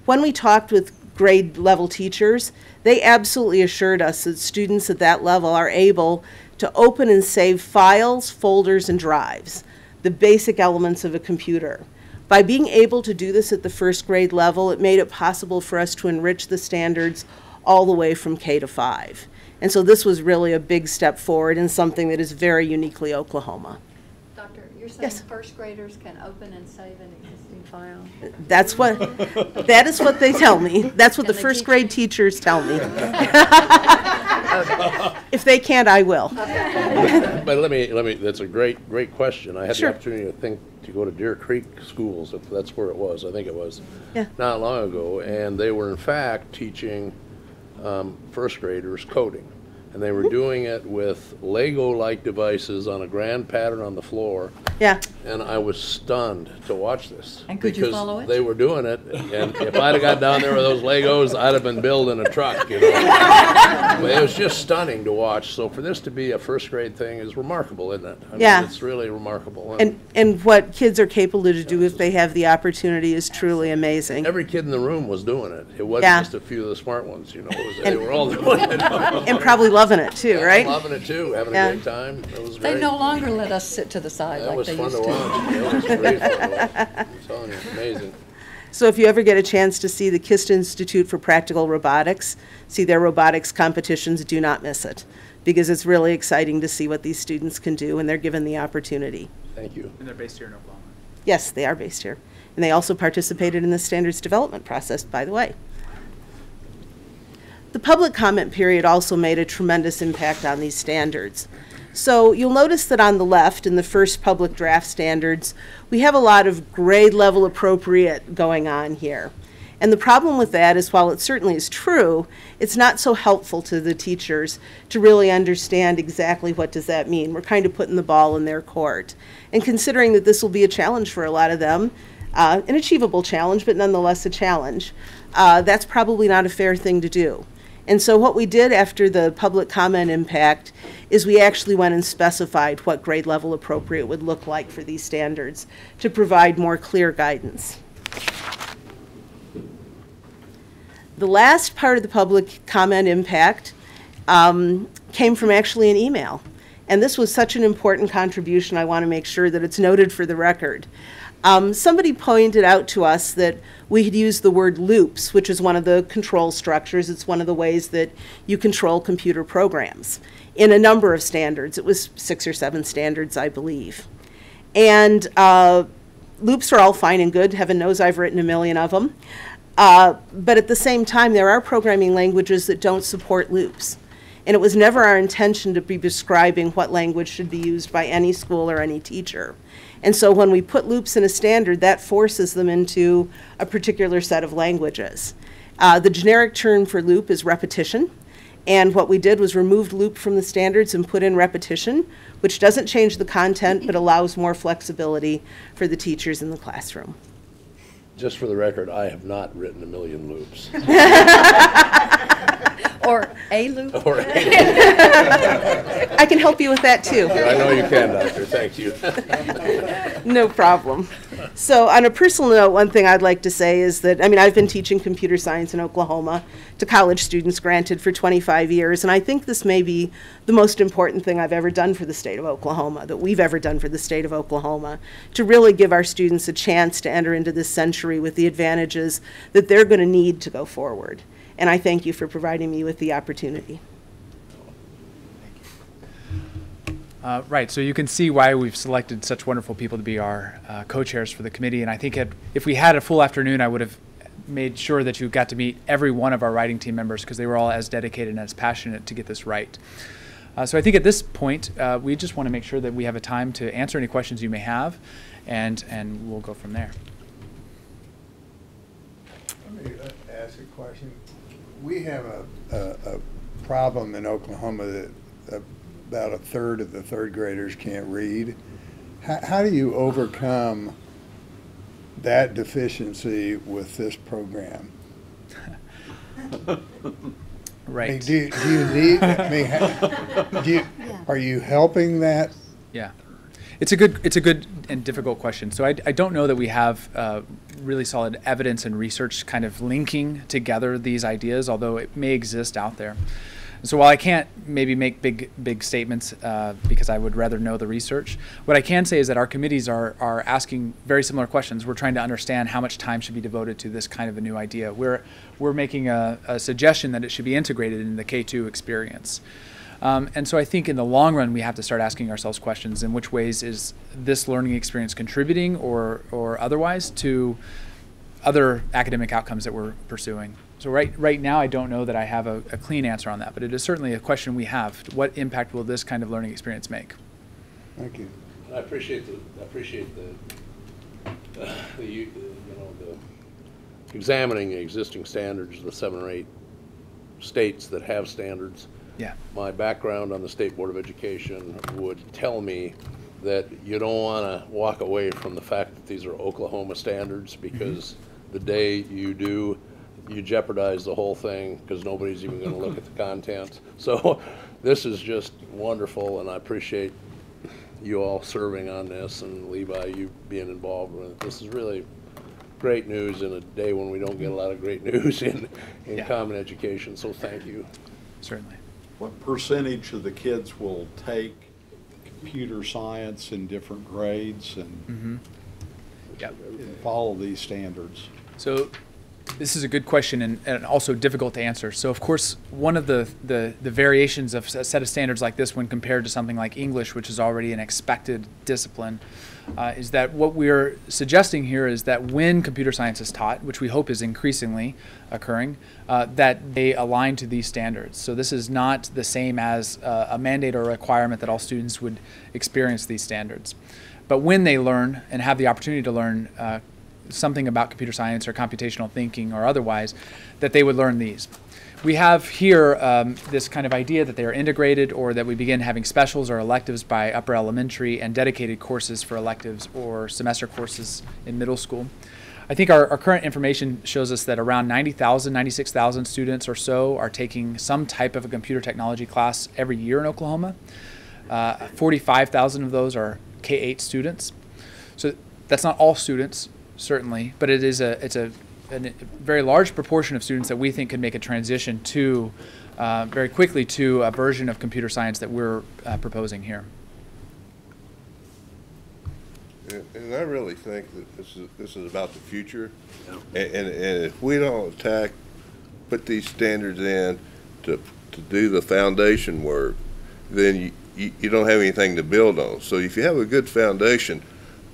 When we talked with grade level teachers, they absolutely assured us that students at that level are able to open and save files, folders, and drives, the basic elements of a computer. By being able to do this at the 1st grade level, it made it possible for us to enrich the standards all the way from K to 5. And so this was really a big step forward and something that is very uniquely Oklahoma. Doctor, you're saying Yes. 1st graders can open and save an existing file? That is what they tell me. That's what Can the they 1st teach grade me? teachers tell me. If they can't, I will. But let me, that's a great question. I had Sure. the opportunity to go to Deer Creek Schools, if that's where it was, I think it was. Yeah. Not long ago, and they were in fact teaching 1st graders coding. And they were doing it with Lego-like devices on a grand pattern on the floor. Yeah. And I was stunned to watch this. And could you follow it? Because they were doing it, and if I'd have got down there with those Legos, I'd have been building a truck, you know. But it was just stunning to watch. So for this to be a 1st grade thing is remarkable, isn't it? I mean, Yeah. it's really remarkable. And what kids are capable to do if they have the opportunity is truly amazing. Every kid in the room was doing it. It wasn't Yeah. just a few of the smart ones, you know. They were all doing it. And probably loving it too, right? Loving it too, having Yeah. a great time. It was They great. no longer let us sit to the side That like was they fun used to to. watch. It was great fun to watch. I'm telling you, amazing. So if you ever get a chance to see the KIST Institute for Practical Robotics, see their robotics competitions, do not miss it, because it's really exciting to see what these students can do when they're given the opportunity. Thank you. And they're based here in Oklahoma. Yes, they are based here. And they also participated in the standards development process, by the way. The public comment period also made a tremendous impact on these standards. So you'll notice that on the left, in the first public draft standards, we have a lot of grade level appropriate going on here. And the problem with that is, while it certainly is true, it's not so helpful to the teachers to really understand exactly what does that mean. We're kind of putting the ball in their court. And considering that this will be a challenge for a lot of them, an achievable challenge, but nonetheless a challenge, that's probably not a fair thing to do. And so what we did after the public comment impact is we actually went and specified what grade level appropriate would look like for these standards to provide more clear guidance. The last part of the public comment impact came from actually an email. And this was such an important contribution, I want to make sure that it's noted for the record. Somebody pointed out to us that we had used the word loops, which is one of the control structures. It's one of the ways that you control computer programs in a number of standards. It was 6 or 7 standards, I believe. And loops are all fine and good. Heaven knows I've written a million of them. But at the same time, there are programming languages that don't support loops. And it was never our intention to be prescribing what language should be used by any school or any teacher. And so when we put loops in a standard, that forces them into a particular set of languages. The generic term for loop is repetition. And what we did was remove loop from the standards and put in repetition, which doesn't change the content but allows more flexibility for the teachers in the classroom. Just for the record, I have not written a million loops. Or a loop? Or I can help you with that too. I know you can, Doctor. Thank you. No problem. So on a personal note, one thing I'd like to say is that, I've been teaching computer science in Oklahoma to college students, granted, for 25 years, and I think this may be the most important thing I've ever done for the state of Oklahoma, that we've ever done for the state of Oklahoma, to really give our students a chance to enter into this century with the advantages that they're going to need to go forward. And I thank you for providing me with the opportunity. Right, so you can see why we've selected such wonderful people to be our co-chairs for the committee. And I think if we had a full afternoon, I would have made sure that you got to meet every one of our writing team members, because they were all as dedicated and as passionate to get this right. So I think at this point, we just want to make sure that we have a time to answer any questions you may have, and we'll go from there. Let me ask a question. We have a problem in Oklahoma that about a third of the third graders can't read. How do you overcome that deficiency with this program? Right. Do you need, are you helping that? Yeah. It's a good and difficult question. So I don't know that we have really solid evidence and research kind of linking together these ideas, although it may exist out there. So while I can't maybe make big statements because I would rather know the research, what I can say is that our committees are asking very similar questions. We're trying to understand how much time should be devoted to this kind of a new idea. We're making a suggestion that it should be integrated in the K-2 experience. And so I think in the long run, we have to start asking ourselves questions: in which ways is this learning experience contributing or otherwise to other academic outcomes that we're pursuing? So right now, I don't know that I have a clean answer on that, but it is certainly a question we have. What impact will this kind of learning experience make? Thank you. I appreciate the examining the existing standards, the 7 or 8 states that have standards. Yeah. My background on the State Board of Education would tell me that you don't want to walk away from the fact that these are Oklahoma standards, because the day you do, you jeopardize the whole thing, because nobody's even going to look at the content. So this is just wonderful, and I appreciate you all serving on this, and Levi, you being involved with it. This is really great news in a day when we don't get a lot of great news in common education, so thank you. Certainly. What percentage of the kids will take computer science in different grades and follow these standards? So this is a good question and also difficult to answer. So of course, one of the variations of a set of standards like this when compared to something like English, which is already an expected discipline, is that what we're suggesting here is that when computer science is taught, which we hope is increasingly occurring, that they align to these standards. So this is not the same as a mandate or a requirement that all students would experience these standards. But when they learn and have the opportunity to learn something about computer science or computational thinking or otherwise, that they would learn these. We have here this kind of idea that they are integrated, or that we begin having specials or electives by upper elementary and dedicated courses for electives or semester courses in middle school. I think our current information shows us that around 90,000, 96,000 students or so are taking some type of a computer technology class every year in Oklahoma. 45,000 of those are K-8 students. So that's not all students, certainly, but it's a very large proportion of students that we think could make a transition to very quickly to a version of computer science that we're proposing here. And I really think that this is about the future. And if we don't put these standards in to do the foundation work, then you don't have anything to build on. So if you have a good foundation,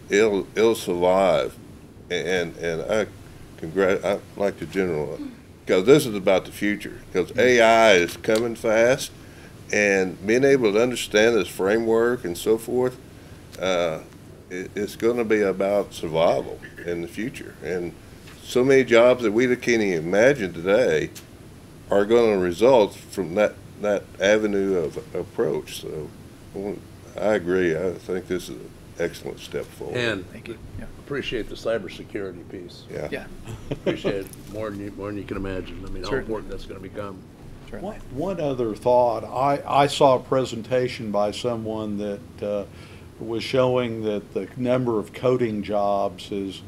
it'll survive. And I like the general, because this is about the future. Because AI is coming fast, and being able to understand this framework and so forth, it's going to be about survival in the future. And so many jobs that we can't even imagine today are going to result from that avenue of approach. So I agree. I think this is an excellent step forward. And Thank you. Yeah. appreciate the cybersecurity piece. Yeah. Appreciate it more than you can imagine. I mean, how Certainly. important that's going to become. Certainly. One other thought, I saw a presentation by someone that was showing that the number of coding jobs is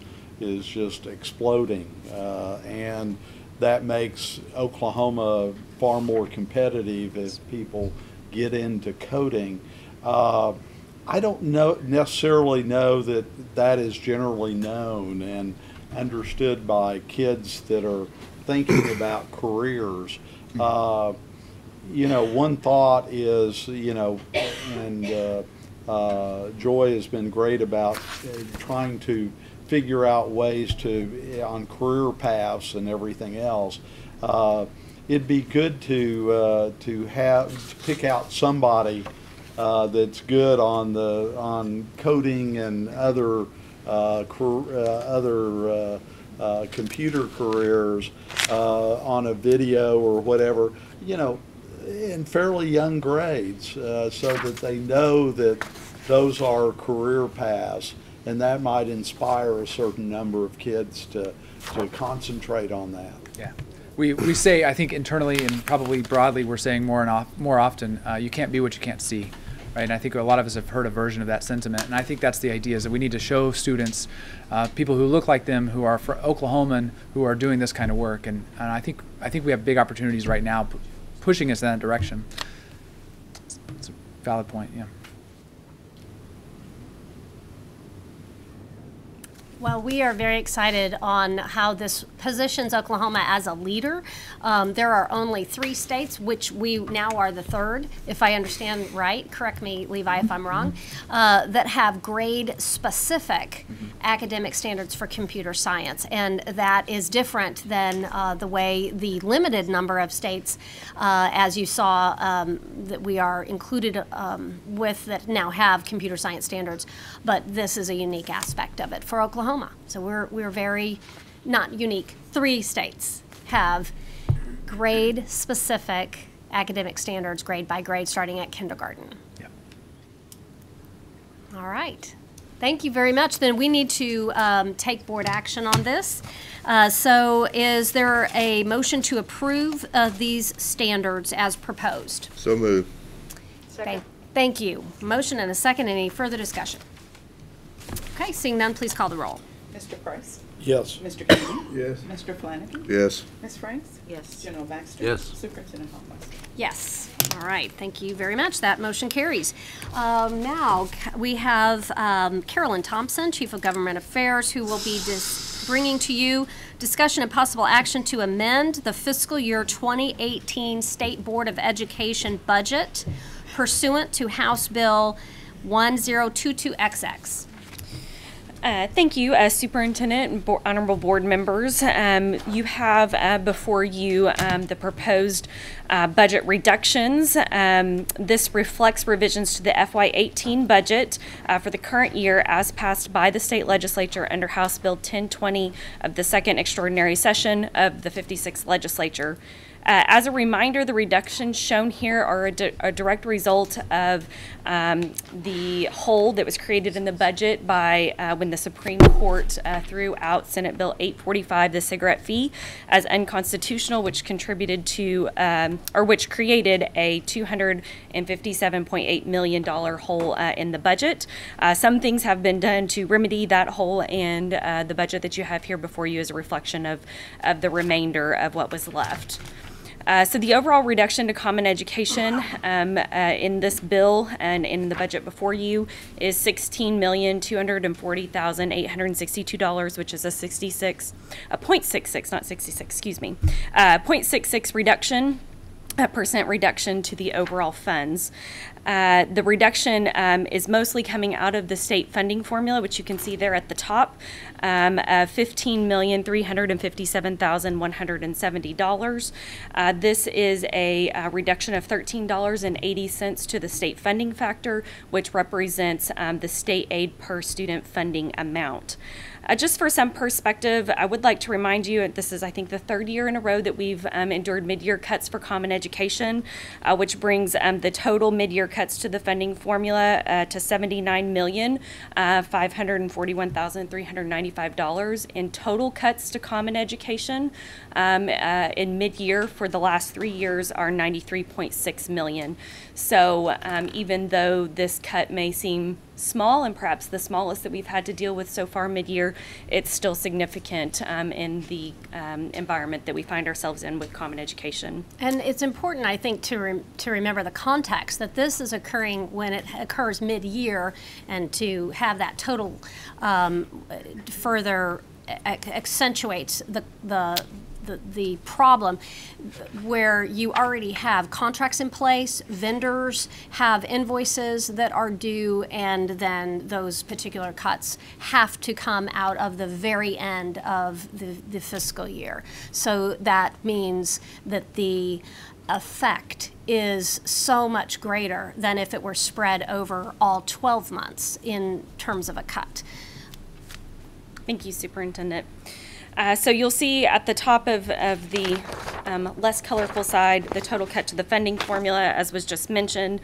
just exploding, and that makes Oklahoma far more competitive as people get into coding. I don't necessarily know that is generally known and understood by kids that are thinking about careers. One thought is, and Joy has been great about trying to figure out ways on career paths and everything else. It'd be good to pick out somebody that's good on coding and other computer careers on a video or whatever, in fairly young grades, so that they know that those are career paths, and that might inspire a certain number of kids to concentrate on that. Yeah. We say, I think internally and probably broadly, we're saying more often, you can't be what you can't see, right? And I think a lot of us have heard a version of that sentiment, and I think that's the idea, is that we need to show students, people who look like them, who are Oklahoman, who are doing this kind of work, and I think we have big opportunities right now pushing us in that direction. It's a valid point, yeah. Well, we are very excited on how this positions Oklahoma as a leader. There are only 3 states, which we now are the 3rd, if I understand right. Correct me, Levi, if I'm wrong, that have grade-specific academic standards for computer science. And that is different than the way the limited number of states, as you saw, that we are included with that now have computer science standards. But this is a unique aspect of it for Oklahoma. So we're very, not unique. 3 states have grade-specific academic standards, grade by grade, starting at kindergarten. Yeah. All right. Thank you very much. Then we need to take board action on this. So is there a motion to approve these standards as proposed? So moved. Okay. Thank you. Motion and a second. Any further discussion? Okay, seeing none, please call the roll. Mr. Price? Yes. Mr. Kennedy? Yes. Mr. Flanagan? Yes. Ms. Franks? Yes. General Baxter? Yes. Superintendent Holmes? Yes. All right. Thank you very much. That motion carries. Now we have Carolyn Thompson, Chief of Government Affairs, who will be bringing to you discussion and possible action to amend the fiscal year 2018 State Board of Education budget pursuant to House Bill 1022XX. Thank you, Superintendent and honorable board members. You have before you the proposed budget reductions. This reflects revisions to the FY18 budget for the current year as passed by the state legislature under House Bill 1020 of the second extraordinary session of the 56th legislature. As a reminder, the reductions shown here are a direct result of the hole that was created in the budget by when the Supreme Court threw out Senate Bill 845, the cigarette fee, as unconstitutional, which contributed to, or which created a $257.8 million hole in the budget. Some things have been done to remedy that hole, and the budget that you have here before you is a reflection of the remainder of what was left. So the overall reduction to common education in this bill and in the budget before you is $16,240,862, which is a 0.66, not 66, excuse me, 0.66 reduction. Percent reduction to the overall funds. The reduction is mostly coming out of the state funding formula, which you can see there at the top, $15,357,170. This is a reduction of $13.80 to the state funding factor, which represents the state aid per student funding amount. Just for some perspective, I would like to remind you, this is, I think, the third year in a row that we've endured mid-year cuts for common education, which brings the total mid-year cuts to the funding formula to $79,541,395 in total cuts to common education. In mid-year for the last 3 years are $93.6 million. So even though this cut may seem small and perhaps the smallest that we've had to deal with so far mid-year, it's still significant in the environment that we find ourselves in with common education. And it's important, I think, to remember the context that this is occurring when it occurs mid-year, and to have that total further accentuates the problem where you already have contracts in place, vendors have invoices that are due, and then those particular cuts have to come out of the very end of the fiscal year. So that means that the effect is so much greater than if it were spread over all 12 months in terms of a cut. Thank you, Superintendent. So you'll see at the top of the less colorful side, the total cut to the funding formula, as was just mentioned.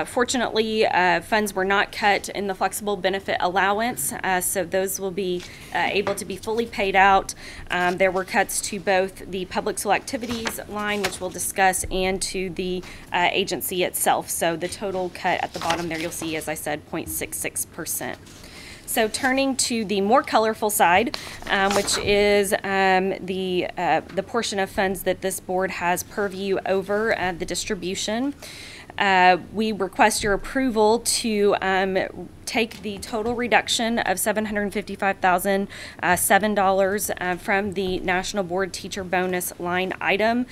Fortunately, funds were not cut in the flexible benefit allowance, so those will be able to be fully paid out. There were cuts to both the public school activities line, which we'll discuss, and to the agency itself. So the total cut at the bottom there, you'll see, as I said, 0.66%. So turning to the more colorful side, which is the portion of funds that this board has purview over the distribution. We request your approval to take the total reduction of $755,007 from the National Board Teacher Bonus line item.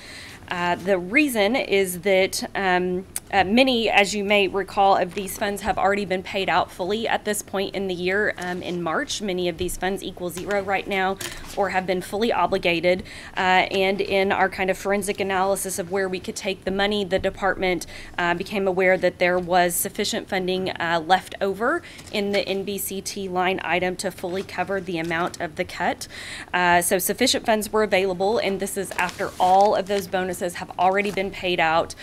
The reason is that many, as you may recall, of these funds have already been paid out fully at this point in the year in March. Many of these funds equal zero right now or have been fully obligated. And in our kind of forensic analysis of where we could take the money, the department became aware that there was sufficient funding left over in the NBCT line item to fully cover the amount of the cut. So sufficient funds were available, and this is after all of those bonuses have already been paid out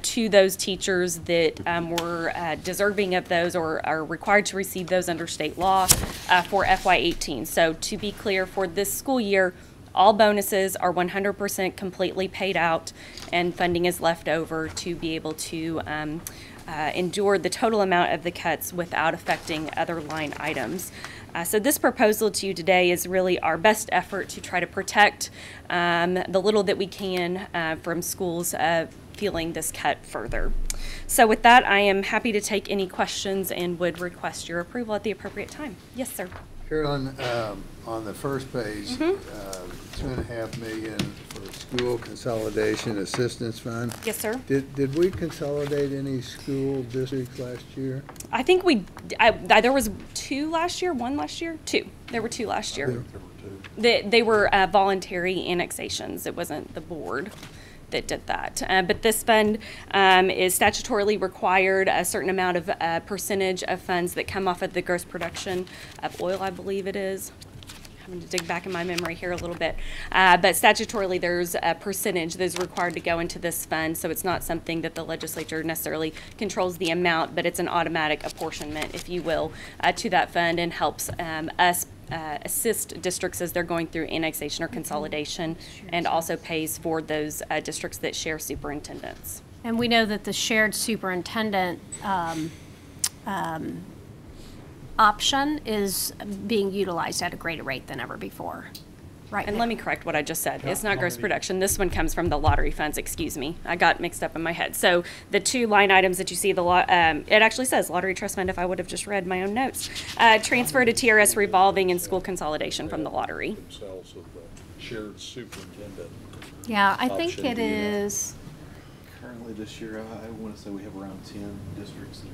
to those teachers that were deserving of those or are required to receive those under state law for FY18. So to be clear, for this school year, all bonuses are 100% completely paid out, and funding is left over to be able to endure the total amount of the cuts without affecting other line items. So this proposal to you today is really our best effort to try to protect the little that we can from schools feeling this cut further. So with that, I am happy to take any questions and would request your approval at the appropriate time. Yes, sir. Carolyn, on the first page, $2.5 million for School Consolidation Assistance Fund. Yes, sir. Did we consolidate any school districts last year? I think there was 2 last year, 1 last year, 2. There were 2 last year. They were voluntary annexations. It wasn't the board that did that. But this fund is statutorily required a certain amount of percentage of funds that come off of the gross production of oil, I believe it is. I'm going to dig back in my memory here a little bit. But statutorily, there's a percentage that is required to go into this fund, so it's not something that the legislature necessarily controls the amount, but it's an automatic apportionment, if you will, to that fund, and helps us assist districts as they're going through annexation or consolidation, and also pays for those districts that share superintendents. And we know that the shared superintendent option is being utilized at a greater rate than ever before. Right. And let me correct what I just said. It's not gross production. This one comes from the lottery funds, excuse me. I got mixed up in my head. So the 2 line items that you see, it actually says Lottery Trust Fund, if I would have just read my own notes. Transfer to TRS revolving and school consolidation from the lottery. Themselves with the shared superintendent. Yeah, I think option, it do you know? is. Currently this year, I want to say we have around 10 districts that are.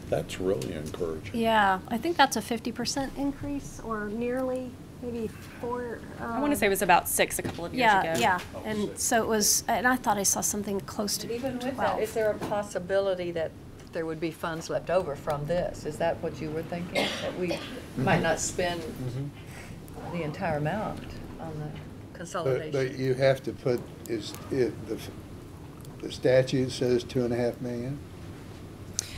That's really encouraging. Yeah, I think that's a 50% increase, or nearly, maybe 4. I want to say it was about 6 a couple of years ago. Yeah, and so it was, and I thought I saw something close to But even with 12. that, is there a possibility that there would be funds left over from this? Is that what you were thinking? That we might not spend the entire amount on the consolidation? But you have to put, the statute says $2.5 million?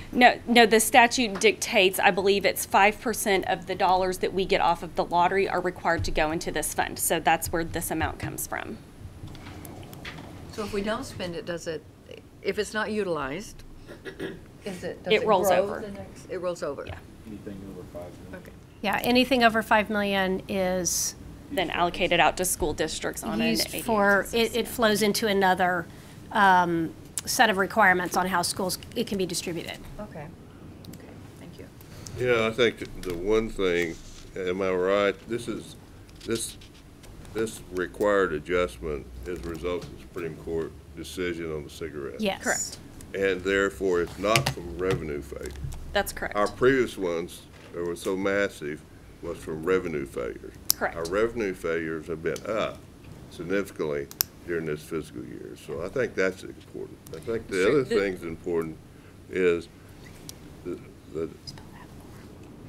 No, the statute dictates, I believe it's 5% of the dollars that we get off of the lottery are required to go into this fund. So that's where this amount comes from. So if we don't spend it, if it's not utilized, does it rolls grow over. It rolls over? Yeah. Anything over 5 million. Okay. Yeah, anything over 5 million is Then allocated out to school districts on an used ADA for, basis. it flows into another set of requirements on how schools, it can be distributed. Okay. Okay, thank you. Yeah, I think the one thing, am I right, this required adjustment is a result of the Supreme Court decision on the cigarettes. Yes. Correct. And therefore, it's not from revenue failure. That's correct. Our previous ones that were so massive was from revenue failures. Correct. Our revenue failures have been up significantly during this fiscal year. So I think that's important. I think the other thing's important is the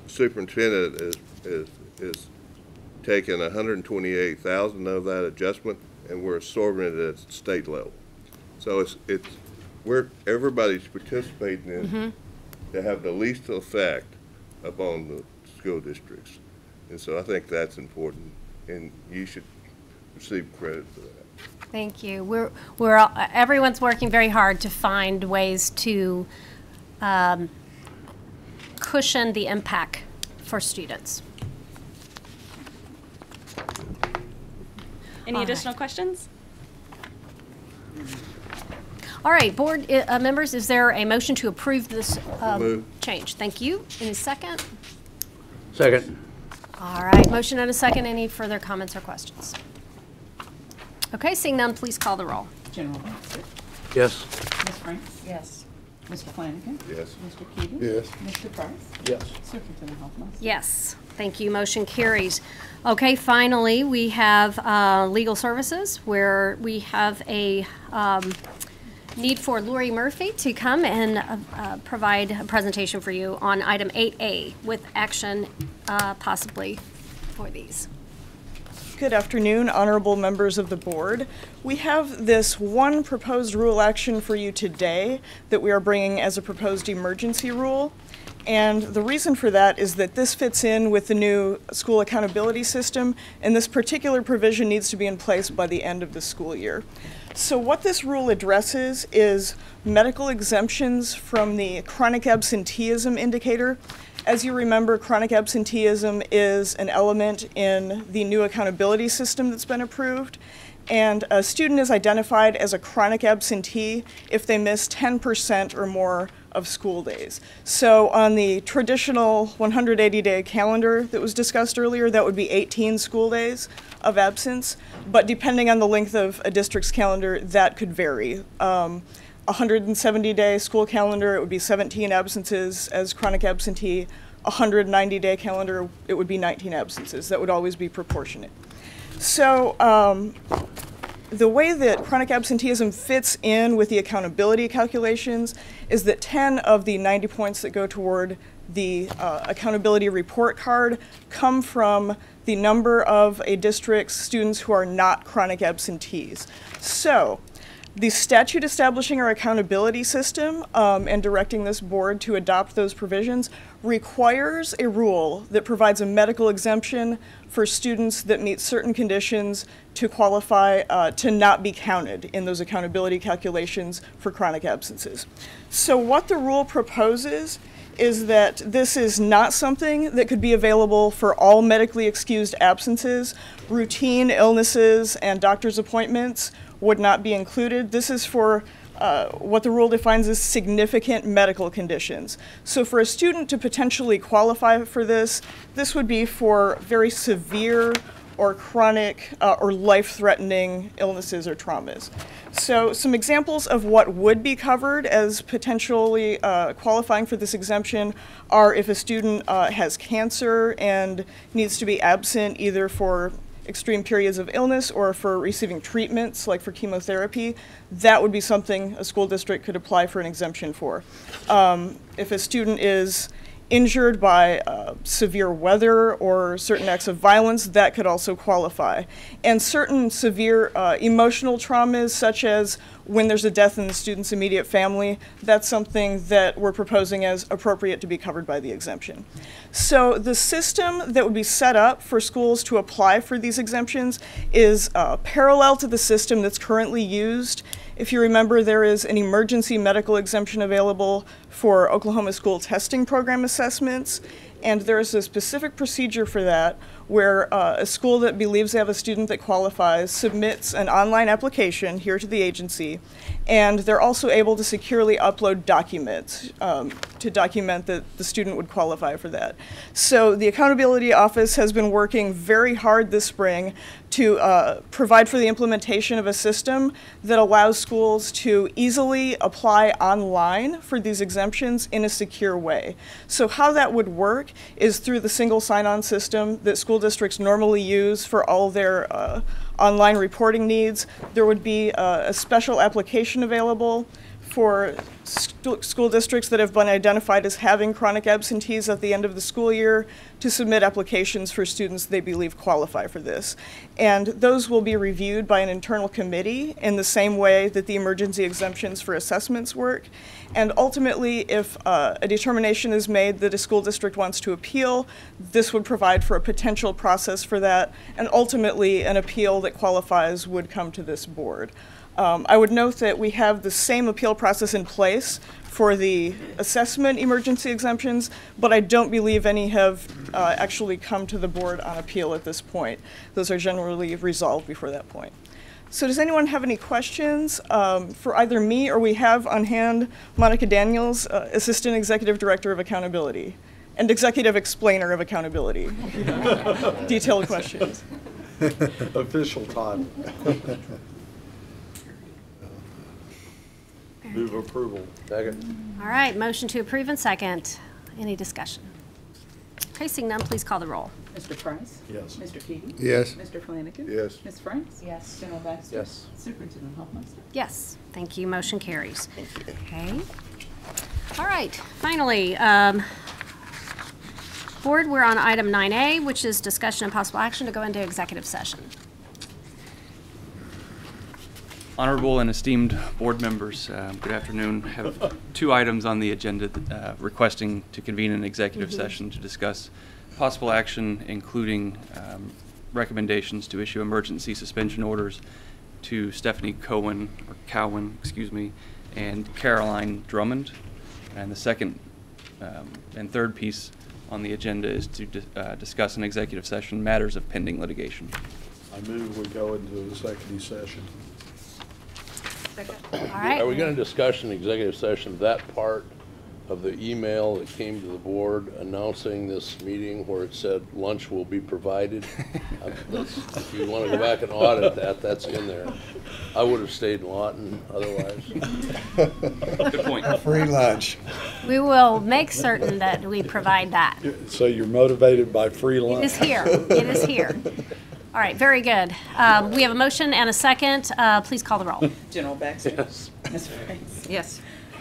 superintendent is taking $128,000 of that adjustment, and we're absorbing it at state level. So everybody's participating in to have the least effect upon the school districts. And so I think that's important, and you should receive credit for that. Thank you. Everyone's working very hard to find ways to cushion the impact for students. Any additional questions? All right, board members, is there a motion to approve this Move. change? Thank you. Any second? Second. All right, motion and a second. Any further comments or questions? Okay, seeing none, please call the roll. General Baxter, Yes. Ms. Franks, Yes. Mr. Flanagan. Yes. Mr. Keegan. Yes. Mr. Price. Yes. Superintendent Hoffman. Yes, thank you. Motion carries. Okay, finally, we have legal services, where we have a need for Lori Murphy to come and provide a presentation for you on item 8A with action possibly for these. Good afternoon, honorable members of the board. We have this one proposed rule action for you today that we are bringing as a proposed emergency rule. And the reason for that is that this fits in with the new school accountability system, and this particular provision needs to be in place by the end of the school year. So what this rule addresses is medical exemptions from the chronic absenteeism indicator. As you remember, chronic absenteeism is an element in the new accountability system that's been approved. and a student is identified as a chronic absentee if they miss 10% or more of school days. So on the traditional 180-day calendar that was discussed earlier, that would be 18 school days of absence, but depending on the length of a district's calendar, that could vary. 170-day school calendar, it would be 17 absences as chronic absentee. 190-day calendar, it would be 19 absences. That would always be proportionate. So the way that chronic absenteeism fits in with the accountability calculations is that 10 of the 90 points that go toward the accountability report card come from the number of a district's students who are not chronic absentees. So the statute establishing our accountability system and directing this board to adopt those provisions requires a rule that provides a medical exemption for students that meet certain conditions to qualify to not be counted in those accountability calculations for chronic absences. So what the rule proposes is that this is not something that could be available for all medically excused absences. Routine illnesses and doctor's appointments would not be included. This is for what the rule defines as significant medical conditions. So for a student to potentially qualify for this, this would be for very severe or chronic or life-threatening illnesses or traumas. So some examples of what would be covered as potentially qualifying for this exemption are if a student has cancer and needs to be absent either for extreme periods of illness or for receiving treatments like for chemotherapy. That would be something a school district could apply for an exemption for. If a student is injured by severe weather or certain acts of violence, that could also qualify. And certain severe emotional traumas, such as when there's a death in the student's immediate family, that's something that we're proposing as appropriate to be covered by the exemption. So the system that would be set up for schools to apply for these exemptions is parallel to the system that's currently used. If you remember, there is an emergency medical exemption available for Oklahoma school testing program assessments, and there is a specific procedure for that where a school that believes they have a student that qualifies submits an online application here to the agency, and they're also able to securely upload documents to document that the student would qualify for that. So the Accountability Office has been working very hard this spring to provide for the implementation of a system that allows schools to easily apply online for these exemptions in a secure way. So how that would work is through the single sign-on system that school districts normally use for all their online reporting needs. There would be a special application available for school districts that have been identified as having chronic absentees at the end of the school year to submit applications for students they believe qualify for this. And those will be reviewed by an internal committee in the same way that the emergency exemptions for assessments work. And ultimately, if a determination is made that a school district wants to appeal, this would provide for a potential process for that, and ultimately an appeal that qualifies would come to this board. I would note that we have the same appeal process in place for the assessment emergency exemptions, but I don't believe any have actually come to the board on appeal at this point. Those are generally resolved before that point. So does anyone have any questions for either me, or we have on hand Monica Daniels, Assistant Executive Director of Accountability and Executive Explainer of Accountability, if you have detailed questions. Official time. Move approval. Second. All right, motion to approve and second. Any discussion? Okay, seeing none, please call the roll. Mr. Price? Yes. Mr. Keating? Yes. Mr. Flanagan? Yes. Ms. Franks? Yes. General Baxter? Yes. Superintendent Hoffmeister? Yes, thank you, motion carries. Okay. All right, finally, board, we're on item 9A, which is discussion and possible action to go into executive session. Honorable and esteemed board members, good afternoon. I have two items on the agenda requesting to convene an executive session to discuss possible action, including recommendations to issue emergency suspension orders to Stephanie Cowan, and Caroline Drummond. And the second and third piece on the agenda is to discuss in executive session matters of pending litigation. I move we go into executive session. All right. Are we going to discuss in executive session that part of the email that came to the board announcing this meeting where it said lunch will be provided? If you want to go back and audit that, that's in there. I would have stayed in Lawton otherwise. Good point. Free lunch. We will make certain that we provide that. So you're motivated by free lunch? It is here. It is here. All right, very good. We have a motion and a second. Please call the roll. General Baxter? Yes. Ms. Price? Yes.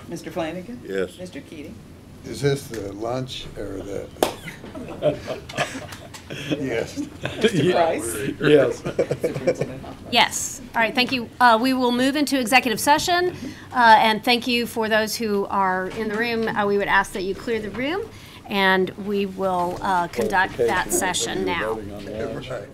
Mr. Flanagan? Yes. Mr. Keating? Is this the lunch or the? Yes. Mr. Price? Yes. Superintendent Hoffman? Yes. All right, thank you. We will move into executive session. And thank you for those who are in the room. We would ask that you clear the room, and we will conduct that session now. Voting on lunch. Right.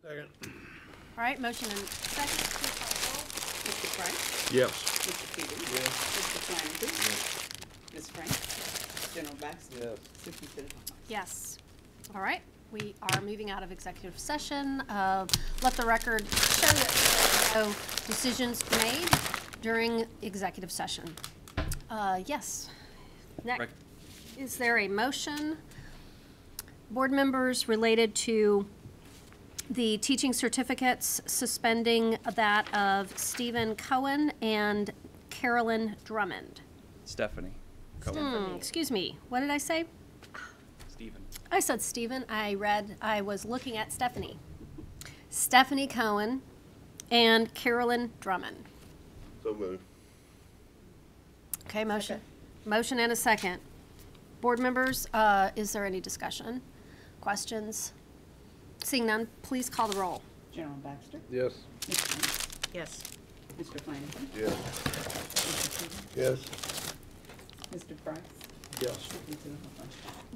Second. All right, motion and second. Please call the roll. Mr. Price? Yes. Mr. Peters? Yes. Mr. Flanagan? Yes. Ms. Frank? General Baxter? Yes. Superintendent Hall? Yes. All right, we are moving out of executive session. Let the record show that no decisions made during executive session. Yes. Next, Rec- is there a motion? Board members related to the teaching certificates, suspending that of Stephen Cohen and Carolyn Drummond. Stephanie Cohen. Excuse me, what did I say? Stephen. I said Stephen. I was looking at Stephanie. Stephanie Cohen and Carolyn Drummond. So moved. Okay, motion. Motion and a second. Board members, is there any discussion? Questions? Seeing none, please call the roll. General Baxter? Yes. Ms. Frank? Yes. Mr. Flanagan? Yes. Mr. Peters? Yes. Mr. Price? Yes. Superintendent Hall?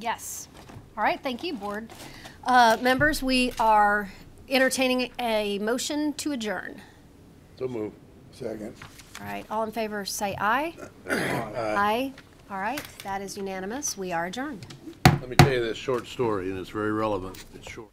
Yes. All right, thank you, board. Members, we are entertaining a motion to adjourn. So move. Second. All right, all in favor, say aye. Aye. All right, that is unanimous. We are adjourned. Let me tell you this short story, and it's very relevant. It's short.